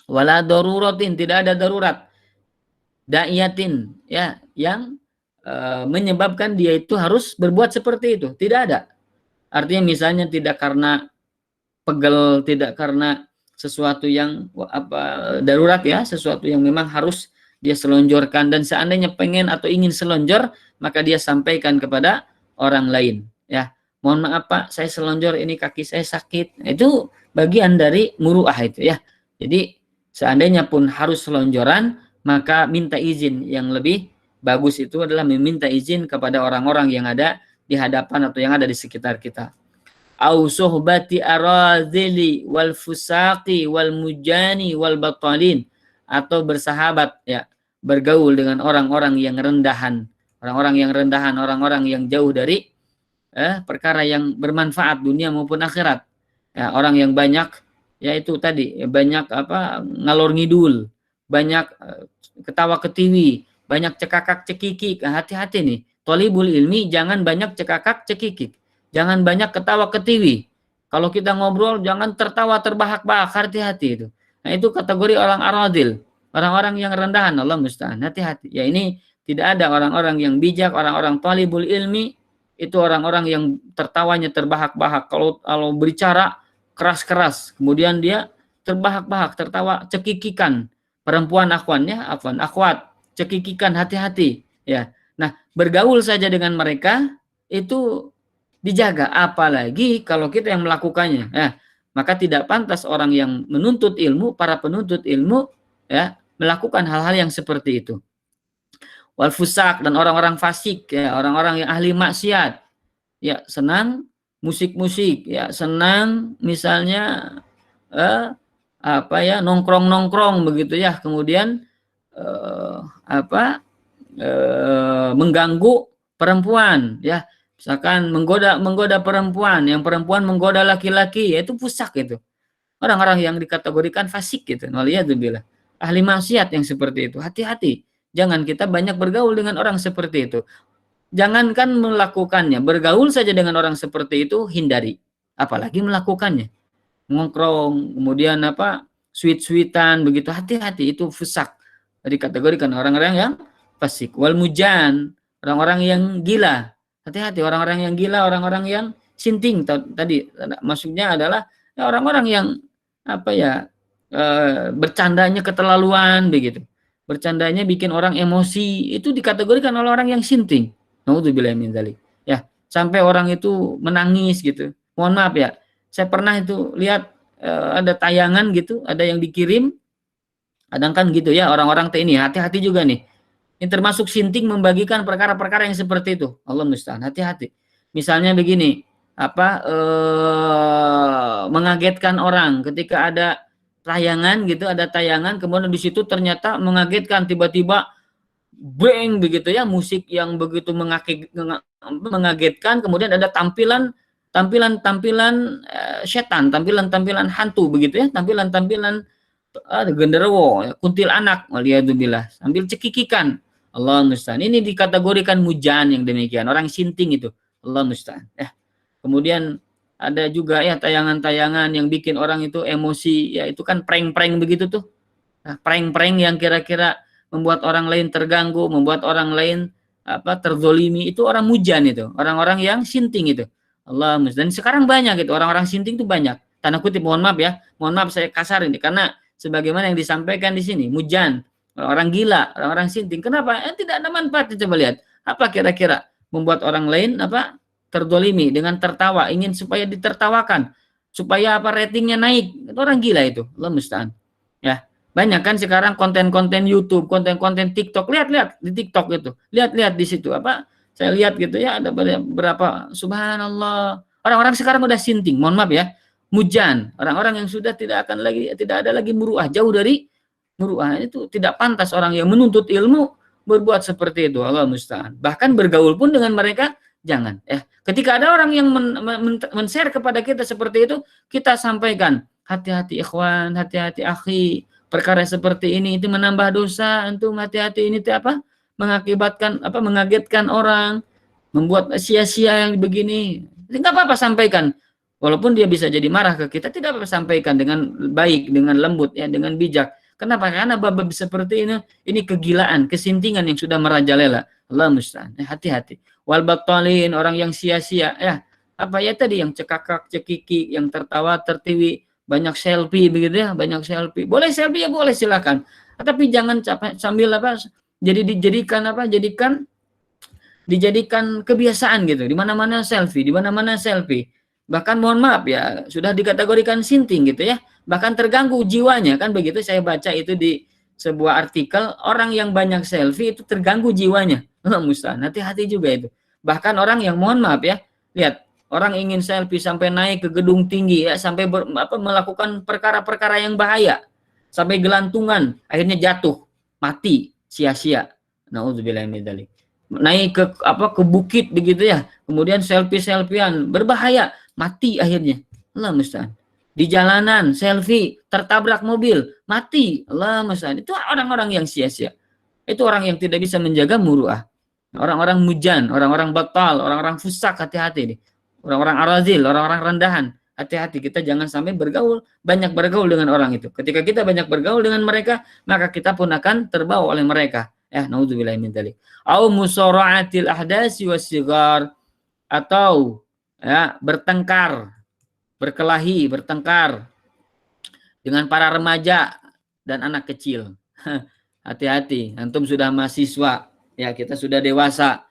Wala daruratin, tidak ada darurat. Da'iyatin ya, yang menyebabkan dia itu harus berbuat seperti itu. Tidak ada. Artinya misalnya tidak karena pegel, tidak karena sesuatu yang darurat ya, sesuatu yang memang harus dia selonjorkan, dan seandainya pengen atau ingin selonjor, maka dia sampaikan kepada orang lain ya. Mohon maaf Pak, saya selonjor, ini kaki saya sakit. Itu bagian dari muruah itu ya. Jadi seandainya pun harus selonjoran, maka minta izin. Yang lebih bagus itu adalah meminta izin kepada orang-orang yang ada di hadapan atau yang ada di sekitar kita. Au suhbati aradhili wal fusaqi wal mujani wal batalin, atau bersahabat ya, bergaul dengan orang-orang yang rendahan, orang-orang yang jauh dari perkara yang bermanfaat dunia maupun akhirat. Ya, orang yang banyak yaitu tadi banyak ngalor ngidul, banyak ketawa ketiwi, banyak cekakak cekikik. Hati-hati nih, thalibul ilmi jangan banyak cekakak cekikik, jangan banyak ketawa ketiwi. Kalau kita ngobrol jangan tertawa terbahak-bahak, hati-hati itu. Nah itu kategori orang aradil, orang-orang yang rendahan. Allah musta'an, hati-hati. Ya ini tidak ada orang-orang yang bijak, orang-orang thalibul ilmi itu orang-orang yang tertawanya terbahak-bahak. Kalau bicara keras-keras, kemudian dia terbahak-bahak, tertawa, cekikikan, perempuan akhwat, cekikikan, hati-hati, ya. Nah, bergaul saja dengan mereka itu dijaga, apalagi kalau kita yang melakukannya, ya. Maka tidak pantas orang yang menuntut ilmu, para penuntut ilmu, ya, melakukan hal-hal yang seperti itu. Wal fusak, dan orang-orang fasik, ya, orang-orang yang ahli maksiat, ya, senang musik-musik, ya, senang misalnya apa ya, nongkrong-nongkrong begitu ya, kemudian mengganggu perempuan, ya, misalkan menggoda perempuan, yang perempuan menggoda laki-laki, yaitu fusak itu. Orang-orang yang dikategorikan fasik gitu. Waliyadzubillah. Ahli maksiat yang seperti itu. Hati-hati. Jangan kita banyak bergaul dengan orang seperti itu. Jangankan melakukannya, bergaul saja dengan orang seperti itu hindari. Apalagi melakukannya. Ngongkrong, kemudian sweet-sweetan begitu, hati-hati, itu fusak. Dikategorikan orang-orang yang fasik. Wal mujan, orang-orang yang gila. Hati-hati, orang-orang yang gila, orang-orang yang sinting tadi. Maksudnya adalah orang-orang yang bercandanya keterlaluan begitu. Bercandanya bikin orang emosi, itu dikategorikan oleh orang yang sinting. Naudzubillah min dzalik. Ya, sampai orang itu menangis gitu. Mohon maaf ya, saya pernah itu lihat ada tayangan gitu, ada yang dikirim, kadang kan gitu ya, orang-orang ini hati-hati juga nih. Ini termasuk sinting membagikan perkara-perkara yang seperti itu. Allah musta'an, hati-hati. Misalnya begini, mengagetkan orang ketika ada tayangan gitu, ada tayangan, kemudian di situ ternyata mengagetkan, tiba-tiba bang begitu ya, musik yang begitu mengagetkan, kemudian ada tampilan setan, tampilan hantu begitu ya, tampilan genderuwo, kuntilanak, waliyadzubillah, sambil cekikikan. Allah musta'an. Ini dikategorikan mujan yang demikian, orang sinting itu. Allah musta'an. Kemudian ada juga ya tayangan-tayangan yang bikin orang itu emosi, ya itu kan prank-prank begitu tuh. Nah, prank-prank yang kira-kira membuat orang lain terganggu, membuat orang lain terzolimi, itu orang mujan itu, orang-orang yang sinting itu. Allah musta'an. Dan sekarang banyak gitu, orang-orang sinting itu banyak. Tanda kutip, mohon maaf ya, mohon maaf saya kasar ini, karena sebagaimana yang disampaikan di sini, mujan, orang gila, orang-orang sinting. Kenapa? Tidak ada manfaatnya. Coba lihat, apa kira-kira membuat orang lain terdolimi dengan tertawa, ingin supaya ditertawakan, supaya ratingnya naik. Itu orang gila itu, Allah musta'an. Ya, banyak kan sekarang konten-konten YouTube, konten-konten TikTok. Lihat-lihat di TikTok itu, lihat-lihat di situ saya lihat gitu ya, ada berapa, subhanallah. Orang-orang sekarang udah sinting, mohon maaf ya, mujan, orang-orang yang sudah tidak ada lagi muruah, jauh dari muruah. Itu tidak pantas orang yang menuntut ilmu berbuat seperti itu, Allah musta'an. Bahkan bergaul pun dengan mereka jangan. Ketika ada orang yang men-share kepada kita seperti itu, kita sampaikan, hati-hati ikhwan, hati-hati akhi, perkara seperti ini itu menambah dosa, antum hati-hati, ini mengakibatkan mengagetkan orang, membuat sia-sia yang begini. Tidak apa-apa sampaikan. Walaupun dia bisa jadi marah ke kita, tidak apa-apa sampaikan dengan baik, dengan lembut, ya, dengan bijak. Kenapa? Karena bab seperti ini kegilaan, kesintingan yang sudah merajalela. Allah musta'an. Hati-hati. Wal battalin, orang yang sia-sia, ya. Tadi yang cekakak, cekiki, yang tertawa, tertiwi, banyak selfie begitu ya, banyak selfie. Boleh selfie ya, boleh silakan. Tapi jangan sambil dijadikan kebiasaan gitu. Di mana-mana selfie. Bahkan mohon maaf ya, sudah dikategorikan sinting gitu ya. Bahkan terganggu jiwanya kan begitu. Saya baca itu di sebuah artikel, orang yang banyak selfie itu terganggu jiwanya. Allah musta'an. Hati-hati juga itu. Bahkan orang yang mohon maaf ya, lihat, orang ingin selfie sampai naik ke gedung tinggi ya, sampai melakukan perkara-perkara yang bahaya, sampai gelantungan, akhirnya jatuh, mati, sia-sia. Nauzubillah min dzalik. Naik ke bukit begitu ya, kemudian selfie-selfiean, berbahaya, mati akhirnya. Allah musta'an. Di jalanan selfie, tertabrak mobil, mati. Allah musta'an. Itu orang-orang yang sia-sia. Itu orang yang tidak bisa menjaga muruah. Orang-orang mujan, orang-orang batal, orang-orang fusak, hati-hati nih. Orang-orang arazil, orang-orang rendahan, hati-hati, kita jangan sampai banyak bergaul dengan orang itu. Ketika kita banyak bergaul dengan mereka, maka kita pun akan terbawa oleh mereka. Naudzubillah min dzalik. Au musara'atil ahdasi wasigar, atau ya bertengkar berkelahi, bertengkar dengan para remaja dan anak kecil. Hati-hati, antum sudah mahasiswa, ya kita sudah dewasa,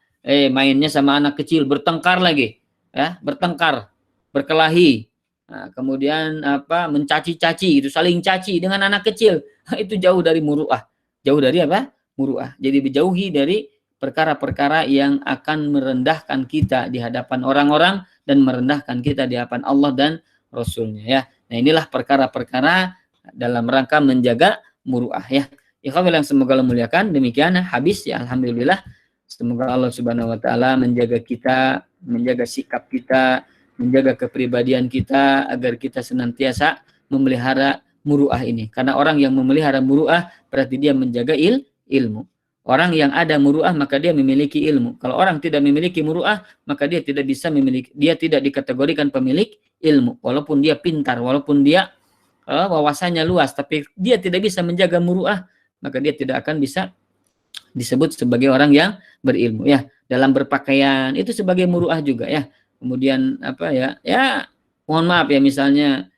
mainnya sama anak kecil, bertengkar lagi, ya bertengkar, berkelahi, nah, kemudian apa mencaci-caci, itu saling caci dengan anak kecil, itu jauh dari muruah, jauh dari apa muruah. Jadi dijauhi dari perkara-perkara yang akan merendahkan kita di hadapan orang-orang dan merendahkan kita di hadapan Allah dan Rasulnya, ya. Nah inilah perkara-perkara dalam rangka menjaga muruah, ya. Ikhwan yang semoga Allah muliakan, demikian habis ya, alhamdulillah. Semoga Allah Subhanahu wa taala menjaga kita, menjaga sikap kita, menjaga kepribadian kita agar kita senantiasa memelihara muruah ini. Karena orang yang memelihara muruah berarti dia menjaga ilmu. Orang yang ada muruah maka dia memiliki ilmu. Kalau orang tidak memiliki muruah maka dia tidak bisa memiliki, dia tidak dikategorikan pemilik ilmu. Walaupun dia pintar, walaupun dia wawasannya luas, tapi dia tidak bisa menjaga muruah, maka dia tidak akan bisa disebut sebagai orang yang berilmu, ya. Dalam berpakaian itu sebagai muruah juga, ya. Kemudian apa ya, ya mohon maaf ya, misalnya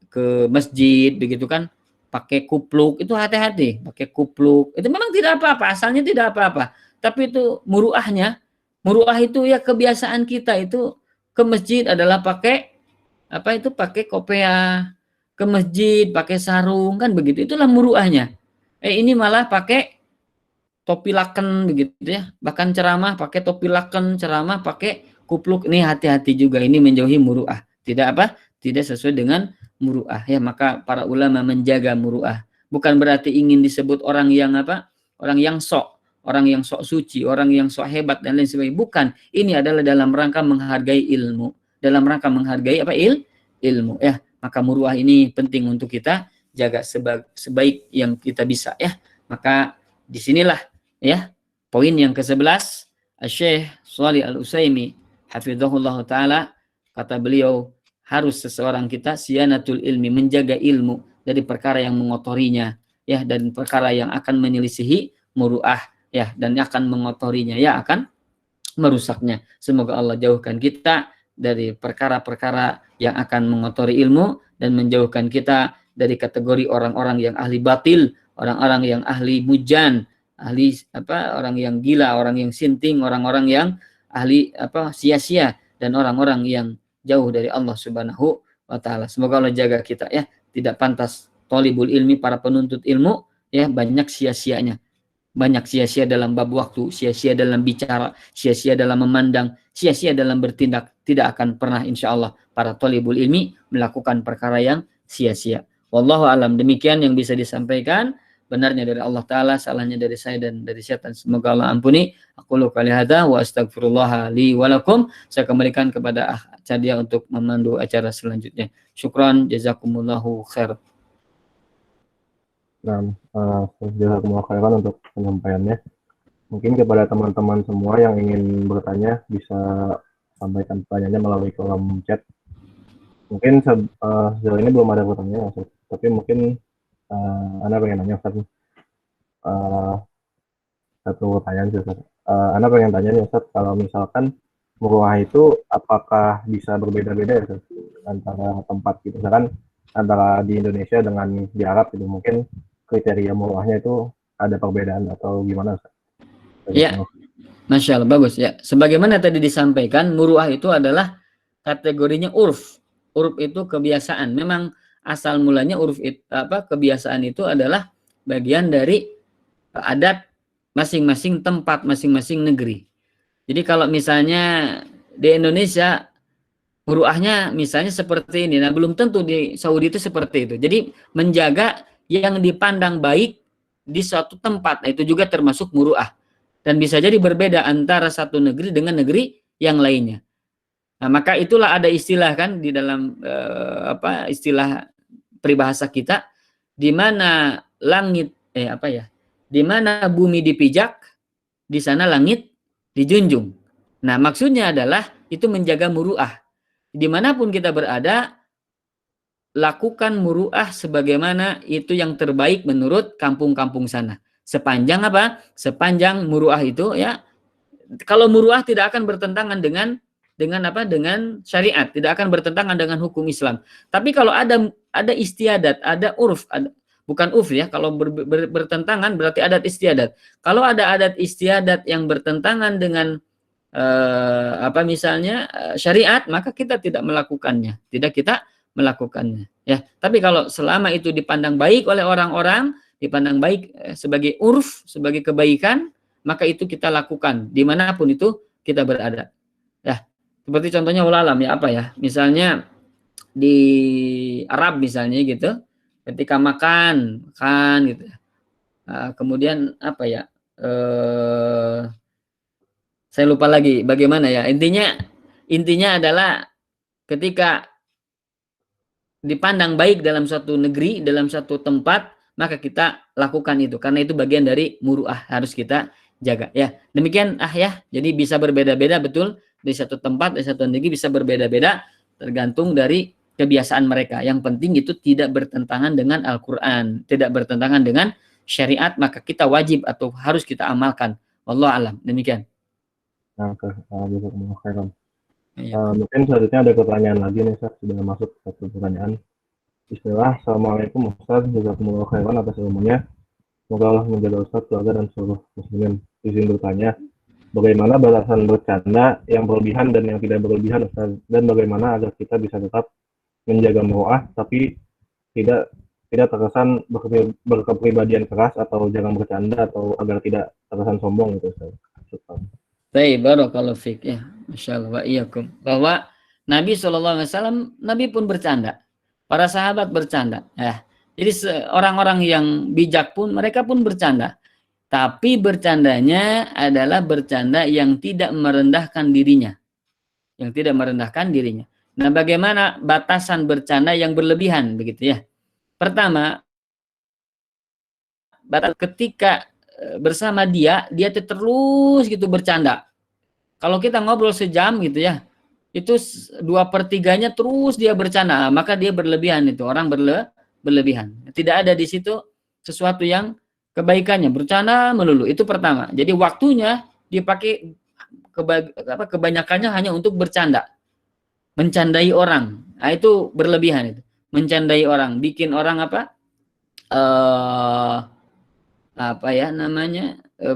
ke masjid begitu kan pakai kupluk, itu hati-hati, pakai kupluk itu memang tidak apa-apa, asalnya tidak apa-apa, tapi itu muruahnya, muruah itu ya kebiasaan kita itu ke masjid adalah pakai pakai kopiah, ke masjid pakai sarung, kan begitu, itulah muruahnya. Ini malah pakai topi laken begitu ya, bahkan ceramah pakai topi laken, ceramah pakai kupluk. Ini hati-hati juga, ini menjauhi muruah, tidak sesuai dengan muruah, ya. Maka para ulama menjaga muruah, bukan berarti ingin disebut orang yang orang yang sok suci, orang yang sok hebat dan lain sebagainya, bukan. Ini adalah dalam rangka menghargai ilmu, dalam rangka menghargai ilmu, ya. Maka muruah ini penting untuk kita jaga sebaik yang kita bisa, ya. Maka disinilah, ya, poin yang ke-11, Syekh Shalih Al-Utsaimin hafizahullah taala, kata beliau, harus seseorang kita siyanatul ilmi, menjaga ilmu dari perkara yang mengotorinya, ya, dan perkara yang akan menyelisihi muruah, ya, dan akan mengotorinya, ya, akan merusaknya. Semoga Allah jauhkan kita dari perkara-perkara yang akan mengotori ilmu dan menjauhkan kita dari kategori orang-orang yang ahli batil, orang-orang yang ahli mujan, ahli orang yang gila, orang yang sinting, orang-orang yang ahli sia-sia, dan orang-orang yang jauh dari Allah Subhanahu wa taala. Semoga Allah jaga kita, ya. Tidak pantas thalibul ilmi, para penuntut ilmu, ya, banyak sia-sianya. Banyak sia-sia dalam bab waktu, sia-sia dalam bicara, sia-sia dalam memandang, sia-sia dalam bertindak. Tidak akan pernah insya Allah para thalibul ilmi melakukan perkara yang sia-sia. Wallahu alam, demikian yang bisa disampaikan. Benarnya dari Allah Ta'ala, salahnya dari saya dan dari syaitan, semoga Allah ampuni. Aku qali hadza wa astaghfirullah li wa lakum. Saya kembalikan kepada Cadia untuk memandu acara selanjutnya. Syukran, jazakumullahu khair. Nah, jazakumullah khairan untuk penyampaiannya. Mungkin kepada teman-teman semua yang ingin bertanya bisa sampaikan pertanyaannya melalui kolom chat. Mungkin sejauh ini belum ada pertanyaan, Ustaz. Tapi mungkin Anda pengen nanya, Ustaz. Satu pertanyaan sih, Ustaz. Anda pengen tanya nih, Ustaz, kalau misalkan muruah itu apakah bisa berbeda-beda ya, Ustaz, antara tempat gitu. Misalkan antara di Indonesia dengan di Arab gitu, mungkin kriteria muruahnya itu ada perbedaan atau gimana, Ustaz? Ya, Masya Allah, bagus ya. Sebagaimana tadi disampaikan, muruah itu adalah kategorinya urf. Urf itu kebiasaan. Memang asal mulanya urf itu, kebiasaan itu adalah bagian dari adat masing-masing tempat, masing-masing negeri. Jadi kalau misalnya di Indonesia muruahnya misalnya seperti ini, nah belum tentu di Saudi itu seperti itu. Jadi menjaga yang dipandang baik di suatu tempat, nah itu juga termasuk muruah. Dan bisa jadi berbeda antara satu negeri dengan negeri yang lainnya. Nah, maka itulah ada istilah kan di dalam istilah peribahasa kita, di mana langit di mana bumi dipijak, di sana langit dijunjung. Nah, maksudnya adalah itu menjaga muruah. Dimanapun kita berada, lakukan muruah sebagaimana itu yang terbaik menurut kampung-kampung sana. Sepanjang Sepanjang muruah itu, ya. Kalau muruah tidak akan bertentangan dengan dengan syariat, tidak akan bertentangan dengan hukum Islam. Tapi kalau ada istiadat, ada urf, bukan urf ya, kalau bertentangan berarti adat istiadat. Kalau ada adat istiadat yang bertentangan dengan misalnya syariat, maka kita tidak melakukannya, ya. Tapi kalau selama itu dipandang baik oleh orang-orang, dipandang baik sebagai urf, sebagai kebaikan, maka itu kita lakukan dimanapun itu kita berada. Ya, seperti contohnya ulalam ya, apa ya, misalnya di Arab misalnya gitu, ketika makan gitu, kemudian apa ya, saya lupa lagi bagaimana ya, intinya adalah ketika dipandang baik dalam suatu negeri, dalam suatu tempat, maka kita lakukan itu, karena itu bagian dari muruah, harus kita jaga ya. Demikian ya, jadi bisa berbeda-beda, betul, di satu tempat, di satu negeri bisa berbeda-beda tergantung dari kebiasaan mereka. Yang penting itu tidak bertentangan dengan Al-Quran, tidak bertentangan dengan syariat, maka kita wajib atau harus kita amalkan. Wallahu alam. Demikian. Nah, mungkin selanjutnya ada pertanyaan lagi nih, Ustaz. Sudah masuk satu pertanyaan. Bismillah, Assalamualaikum Ustaz, jazakumullah khairan atas ilmunya. Semoga Allah menjaga Ustaz, keluarga, dan seluruh muslimin. Izin bertanya, bagaimana batasan bercanda yang berlebihan dan yang tidak berlebihan, Ustaz? Dan bagaimana agar kita bisa tetap menjaga muruah, tapi tidak terkesan berkepribadian keras atau jangan bercanda, atau agar tidak terkesan sombong gitu, Ustaz. Baik, barakallahu fiik ya. Masyaallah wa iyyakum. Bahwa Nabi SAW, Nabi pun bercanda. Para sahabat bercanda. Ya. Jadi orang-orang yang bijak pun, mereka pun bercanda. Tapi bercandanya adalah bercanda yang tidak merendahkan dirinya. Yang tidak merendahkan dirinya. Nah, bagaimana batasan bercanda yang berlebihan, begitu ya. Pertama, batas ketika bersama dia terus gitu bercanda. Kalau kita ngobrol sejam gitu ya, itu 2/3-nya terus dia bercanda, maka dia berlebihan, itu orang berlebihan. Tidak ada di situ sesuatu yang kebaikannya, bercanda melulu. Itu pertama. Jadi waktunya dipakai kebanyakannya hanya untuk bercanda. Mencandai orang. Nah, itu berlebihan itu. Mencandai orang, bikin orang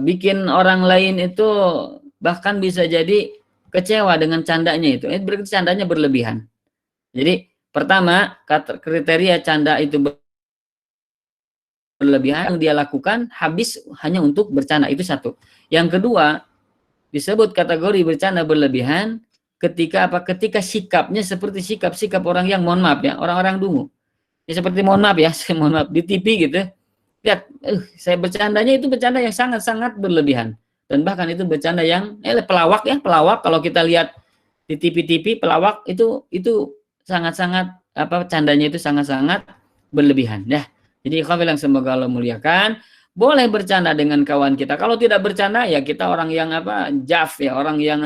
bikin orang lain itu bahkan bisa jadi kecewa dengan candanya itu. Berarti candanya berlebihan. Jadi pertama, kriteria canda itu berlebihan, yang dia lakukan habis hanya untuk bercanda, itu satu. Yang kedua, disebut kategori bercanda berlebihan ketika sikapnya seperti sikap orang yang, mohon maaf ya, orang-orang dungu. Ya, seperti mohon maaf di TV gitu. Lihat, saya bercandanya itu bercanda yang sangat-sangat berlebihan, dan bahkan itu bercanda yang pelawak kalau kita lihat di TV pelawak itu sangat-sangat candanya itu sangat-sangat berlebihan ya. Jadi kau bilang semoga Allah muliakan. Boleh bercanda dengan kawan kita. Kalau tidak bercanda ya kita orang yang jaf ya, orang yang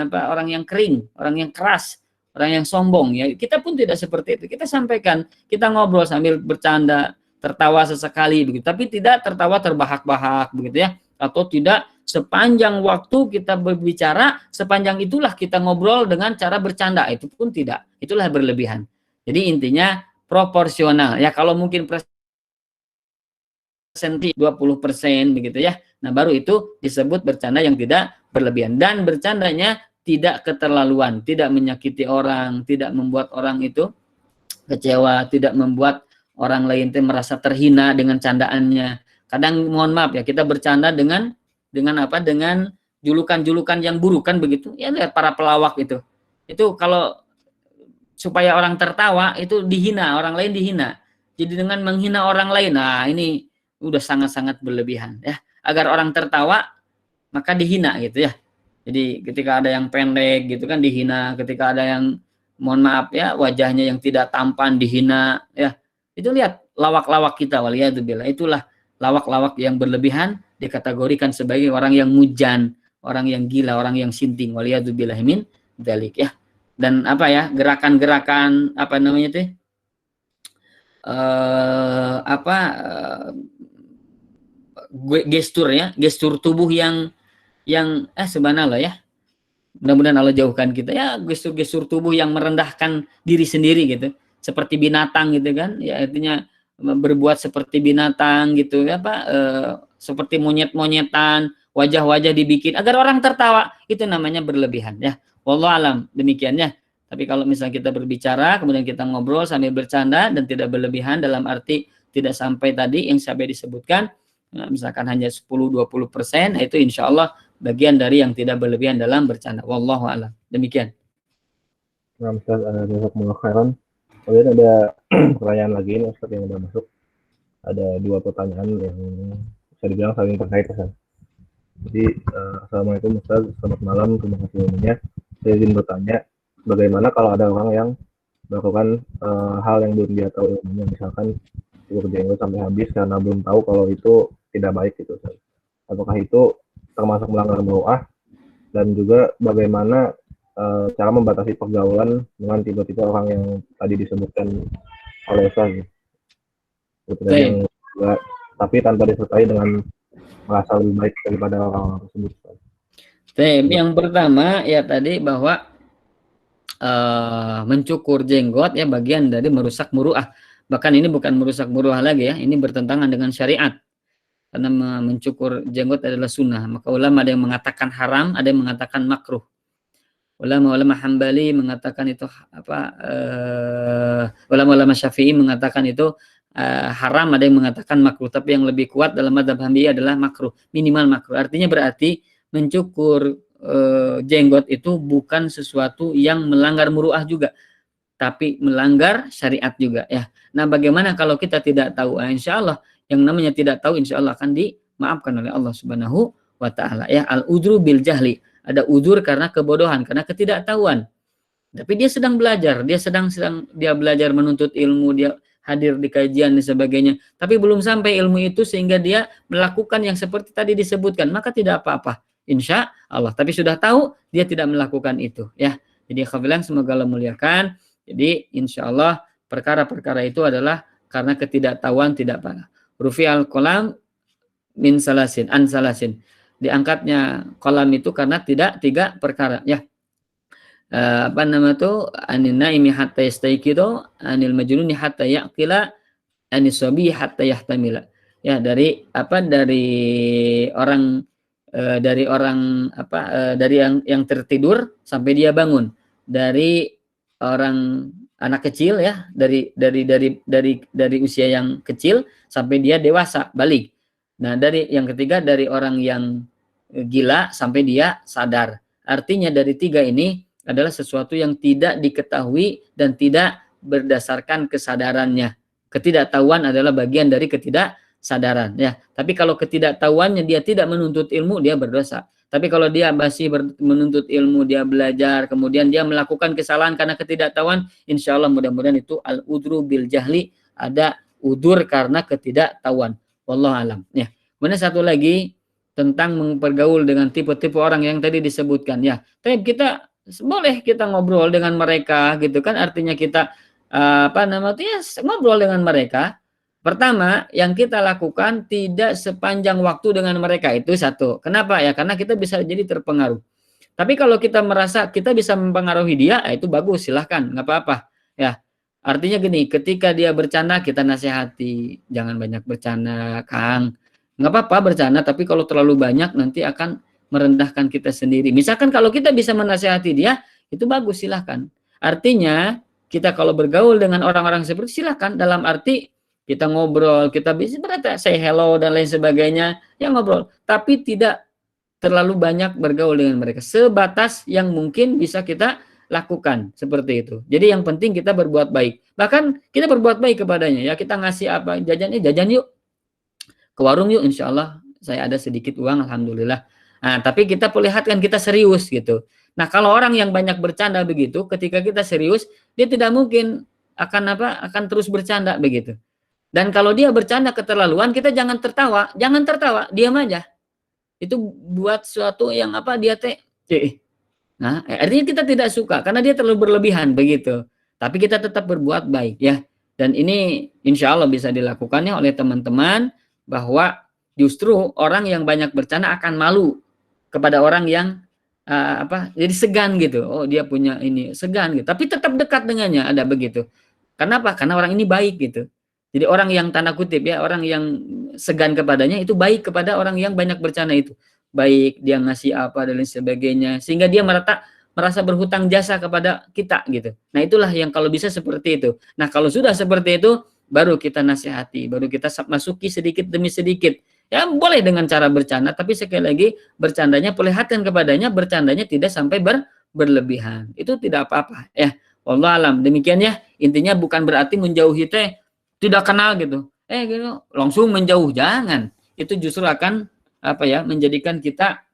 kering, orang yang keras, orang yang sombong ya. Kita pun tidak seperti itu. Kita sampaikan, kita ngobrol sambil bercanda, tertawa sesekali begitu, tapi tidak tertawa terbahak-bahak begitu ya, atau tidak sepanjang waktu kita berbicara, sepanjang itulah kita ngobrol dengan cara bercanda, itu pun tidak, itulah berlebihan. Jadi intinya proporsional ya, kalau mungkin persenti 20% begitu ya, nah baru itu disebut bercanda yang tidak berlebihan, dan bercandanya tidak keterlaluan, tidak menyakiti orang, tidak membuat orang itu kecewa, tidak membuat orang lain itu merasa terhina dengan candaannya. Kadang mohon maaf ya, kita bercanda dengan julukan-julukan yang buruk kan begitu. Ya lihat para pelawak itu. Itu kalau supaya orang tertawa itu dihina, orang lain dihina. Jadi dengan menghina orang lain, nah ini udah sangat-sangat berlebihan ya. Agar orang tertawa maka dihina gitu ya. Jadi ketika ada yang pendek gitu kan dihina, ketika ada yang mohon maaf ya wajahnya yang tidak tampan dihina ya. Itu lihat lawak-lawak kita, waliyadzubillah, itulah lawak-lawak yang berlebihan dikategorikan sebagai orang yang mujan, orang yang gila, orang yang sinting, waliyadzubillah min dzalik ya. Dan gerakan-gerakan gestur tubuh yang subhanallah ya, Mudah-mudahan Allah jauhkan kita ya gestur-gestur tubuh yang merendahkan diri sendiri gitu, seperti binatang gitu kan, ya artinya berbuat seperti binatang gitu ya Pak, seperti monyet-monyetan, wajah-wajah dibikin agar orang tertawa, itu namanya berlebihan ya. Wallahu alam, demikian ya. Tapi kalau misalnya kita berbicara, kemudian kita ngobrol sambil bercanda dan tidak berlebihan dalam arti tidak sampai tadi yang sampai disebutkan, misalkan hanya 10-20%, itu insya Allah bagian dari yang tidak berlebihan dalam bercanda. Wallahu a'lam. Demikian. Nah, Ustaz, jazakumullah khairan. Kemudian ada pertanyaan lagi nih Ustaz yang udah masuk. Ada 2 pertanyaan yang bisa dibilang saling terkait Ustaz. Jadi, Assalamualaikum Ustaz, selamat malam, terima kasih ilmunya. Saya izin bertanya, bagaimana kalau ada orang yang melakukan hal yang belum dia tahu ilmunya, misalkan cukur jenggot sampai habis karena belum tahu kalau itu tidak baik gitu Ustaz. Apakah itu termasuk melanggar muruah, dan juga bagaimana cara membatasi pergaulan dengan tipe-tipe orang yang tadi disebutkan oleh Ustaz gitu. Yang juga, tapi tanpa disertai dengan merasa lebih baik daripada orang-orang tersebut. Yang pertama ya tadi bahwa mencukur jenggot ya bagian dari merusak muruah. Bahkan ini bukan merusak muruah lagi ya, ini bertentangan dengan syariat. Karena mencukur jenggot adalah sunnah. Maka ulama ada yang mengatakan haram, ada yang mengatakan makruh. Ulama-ulama Hambali mengatakan itu apa? Ulama-ulama Syafi'i mengatakan itu haram, ada yang mengatakan makruh. Tapi yang lebih kuat dalam madzhab Hambali adalah makruh, minimal makruh. Artinya berarti mencukur jenggot itu bukan sesuatu yang melanggar muruah juga, tapi melanggar syariat juga ya. Nah, bagaimana kalau kita tidak tahu? Insya Allah yang namanya tidak tahu insya Allah akan dimaafkan oleh Allah Subhanahu wa taala ya. Al-udru bil jahli, ada udur karena kebodohan, karena ketidaktahuan. Tapi dia sedang belajar, dia sedang dia belajar menuntut ilmu, dia hadir di kajian dan sebagainya. Tapi belum sampai ilmu itu sehingga dia melakukan yang seperti tadi disebutkan, maka tidak apa-apa, insya Allah. Tapi sudah tahu dia tidak melakukan itu, ya. Jadi khabilang semoga Allah muliakan. Jadi insya Allah perkara-perkara itu adalah karena ketidaktahuan, tidak apa. Rufi al-qalam min salasin, an salasin. Diangkatnya kolam itu karena tidak 3 perkara ya. Apa nama itu? Anil naimi hatta yastayqidu, anil majnuni hatta yaqila, anis sabi hatta yahtamila. Ya, dari apa? Dari orang dari yang tertidur sampai dia bangun. Dari orang anak kecil ya, dari usia yang kecil sampai dia dewasa, balik. Nah, dari yang ketiga dari orang yang gila sampai dia sadar. Artinya dari 3 ini adalah sesuatu yang tidak diketahui dan tidak berdasarkan kesadarannya. Ketidaktahuan adalah bagian dari ketidaksadaran ya. Tapi kalau ketidaktahuannya dia tidak menuntut ilmu, dia berdosa. Tapi kalau dia masih menuntut ilmu, dia belajar, kemudian dia melakukan kesalahan karena ketidaktahuan, insya Allah mudah-mudahan itu al-udru bil jahli, ada udur karena ketidaktahuan. Wallahu alam. Ya. Kemudian satu lagi tentang mempergaul dengan tipe-tipe orang yang tadi disebutkan. Ya, tapi kita boleh kita ngobrol dengan mereka gitu kan, artinya kita ngobrol dengan mereka. Pertama, yang kita lakukan tidak sepanjang waktu dengan mereka, itu satu. Kenapa ya? Karena kita bisa jadi terpengaruh. Tapi kalau kita merasa kita bisa mempengaruhi dia, itu bagus, silahkan, nggak apa-apa. Ya, artinya gini, ketika dia bercanda kita nasihati, jangan banyak bercanda, Kang. Nggak apa-apa bercanda, tapi kalau terlalu banyak nanti akan merendahkan kita sendiri. Misalkan kalau kita bisa menasihati dia, itu bagus, silahkan. Artinya kita kalau bergaul dengan orang-orang seperti silahkan, dalam arti kita ngobrol, kita bisa berkata say hello dan lain sebagainya, ya ngobrol. Tapi tidak terlalu banyak bergaul dengan mereka, sebatas yang mungkin bisa kita lakukan seperti itu. Jadi yang penting kita berbuat baik. Bahkan kita berbuat baik kepadanya. Ya kita ngasih apa, jajan yuk, ke warung yuk, insya Allah saya ada sedikit uang, alhamdulillah. Nah, tapi kita perlihatkan kita serius gitu. Nah, kalau orang yang banyak bercanda begitu, ketika kita serius, dia tidak mungkin akan terus bercanda begitu. Dan kalau dia bercanda keterlaluan, kita jangan tertawa, diam aja. Itu buat sesuatu yang dia Nah, artinya kita tidak suka karena dia terlalu berlebihan begitu. Tapi kita tetap berbuat baik ya. Dan ini insya Allah bisa dilakukannya oleh teman-teman, bahwa justru orang yang banyak bercanda akan malu kepada orang yang jadi segan gitu. Oh, dia punya ini, segan gitu. Tapi tetap dekat dengannya, ada begitu. Kenapa? Karena orang ini baik gitu. Jadi orang yang tanda kutip ya, orang yang segan kepadanya itu baik kepada orang yang banyak bercanda itu. Baik, dia ngasih apa dan lain sebagainya, sehingga dia merasa berhutang jasa kepada kita gitu. Nah, itulah yang kalau bisa seperti itu. Nah, kalau sudah seperti itu, baru kita nasihati, baru kita masuki sedikit demi sedikit. Ya, boleh dengan cara bercanda, tapi sekali lagi bercandanya perlihatkan kepadanya, bercandanya tidak sampai berlebihan. Itu tidak apa-apa ya. Allah alam. Demikian ya. Intinya bukan berarti menjauhi teh tidak kenal gitu. Gitu langsung menjauh, jangan. Itu justru akan apa ya, menjadikan kita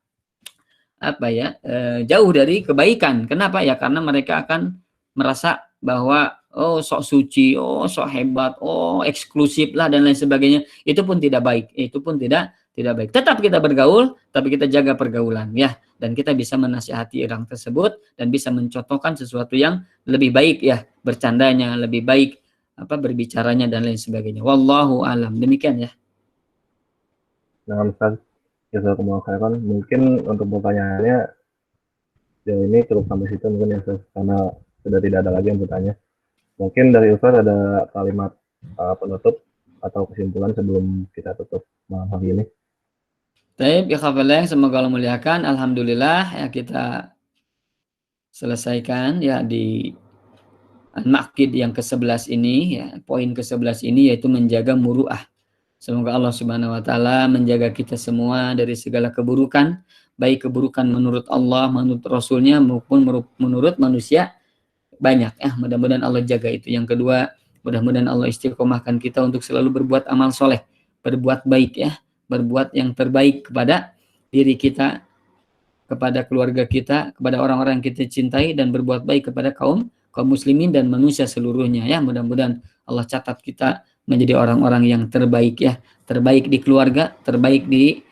apa ya, jauh dari kebaikan. Kenapa ya? Karena mereka akan merasa bahwa oh sok suci, oh sok hebat, oh eksklusif lah dan lain sebagainya. Itu pun tidak baik. Itu pun tidak baik. Tetap kita bergaul, tapi kita jaga pergaulan ya, dan kita bisa menasihati orang tersebut dan bisa mencontohkan sesuatu yang lebih baik ya, bercandanya lebih baik, apa berbicaranya dan lain sebagainya. Wallahu alam. Demikian ya. Nah, Ustaz, jazakumullah khairan. Mungkin untuk pertanyaannya ya ini cukup sampai situ mungkin ya Ustaz, karena sudah tidak ada lagi yang bertanya. Mungkin dari Ustaz ada kalimat penutup atau kesimpulan sebelum kita tutup malam hari ini. Baik, ya khafallah, semoga Allah muliakan. Alhamdulillah ya, kita selesaikan ya di Al-Maqid yang ke-11 ini ya, poin ke-11 ini yaitu menjaga muruah. Semoga Allah Subhanahu wa taala menjaga kita semua dari segala keburukan, baik keburukan menurut Allah, menurut Rasulnya maupun menurut manusia banyak ya. Mudah-mudahan Allah jaga itu. Yang kedua, mudah-mudahan Allah istiqomahkan kita untuk selalu berbuat amal soleh, berbuat baik ya, berbuat yang terbaik kepada diri kita, kepada keluarga kita, kepada orang-orang yang kita cintai, dan berbuat baik kepada kaum muslimin dan manusia seluruhnya ya. Mudah-mudahan Allah catat kita menjadi orang-orang yang terbaik ya, terbaik di keluarga, terbaik di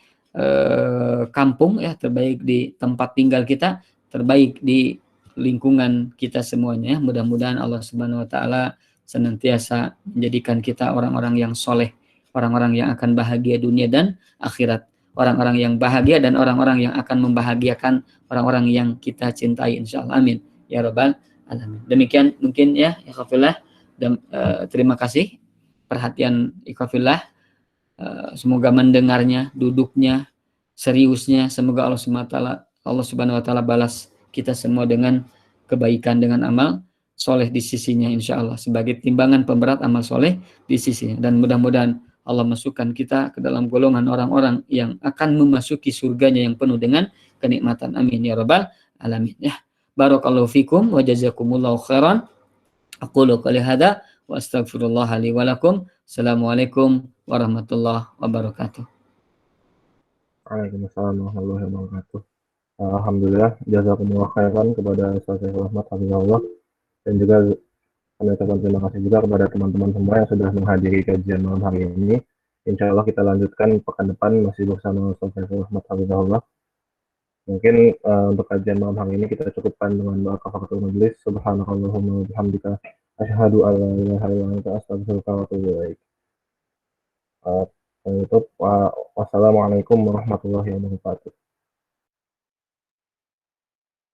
kampung ya, terbaik di tempat tinggal kita, terbaik di lingkungan kita semuanya ya. Mudah-mudahan Allah Subhanahu wa taala senantiasa menjadikan kita orang-orang yang soleh, orang-orang yang akan bahagia dunia dan akhirat, orang-orang yang bahagia dan orang-orang yang akan membahagiakan orang-orang yang kita cintai, insyaallah. Amin ya rabbal alamin. Demikian mungkin ya ikhwafillah, dan terima kasih perhatian ikhwafillah. Semoga mendengarnya, duduknya, seriusnya, semoga Allah Subhanahu wa taala balas kita semua dengan kebaikan, dengan amal soleh di sisinya, insya Allah sebagai timbangan pemberat amal soleh di sisinya. Dan mudah-mudahan Allah masukkan kita ke dalam golongan orang-orang yang akan memasuki surganya yang penuh dengan kenikmatan. Amin ya rabbal alamin ya. Barakallahu fikum wa jazakumullahu khairan. Aqulu qouli hadza wa astaghfirullah li wa lakum. Assalamualaikum warahmatullahi wabarakatuh. Waalaikumsalam warahmatullahi wabarakatuh. Alhamdulillah, jazakumullah khairan kepada Ustaz Saiful Ahmad hafizahullah, dan juga kami ucapkan terima kasih juga kepada teman-teman semua yang sudah menghadiri kajian malam hari ini. Insya Allah kita lanjutkan pekan depan masih bersama Ustaz Saiful Ahmad hafizahullah. Mungkin untuk kajian malam hari ini kita cukupkan dengan doa kafaratul majelis. Subhanakallahumma wa bihamdika asyhadu an la ilaha illa anta astaghfiruka wa atubu ilaik. Penutup, wassalamualaikum warahmatullahi wabarakatuh.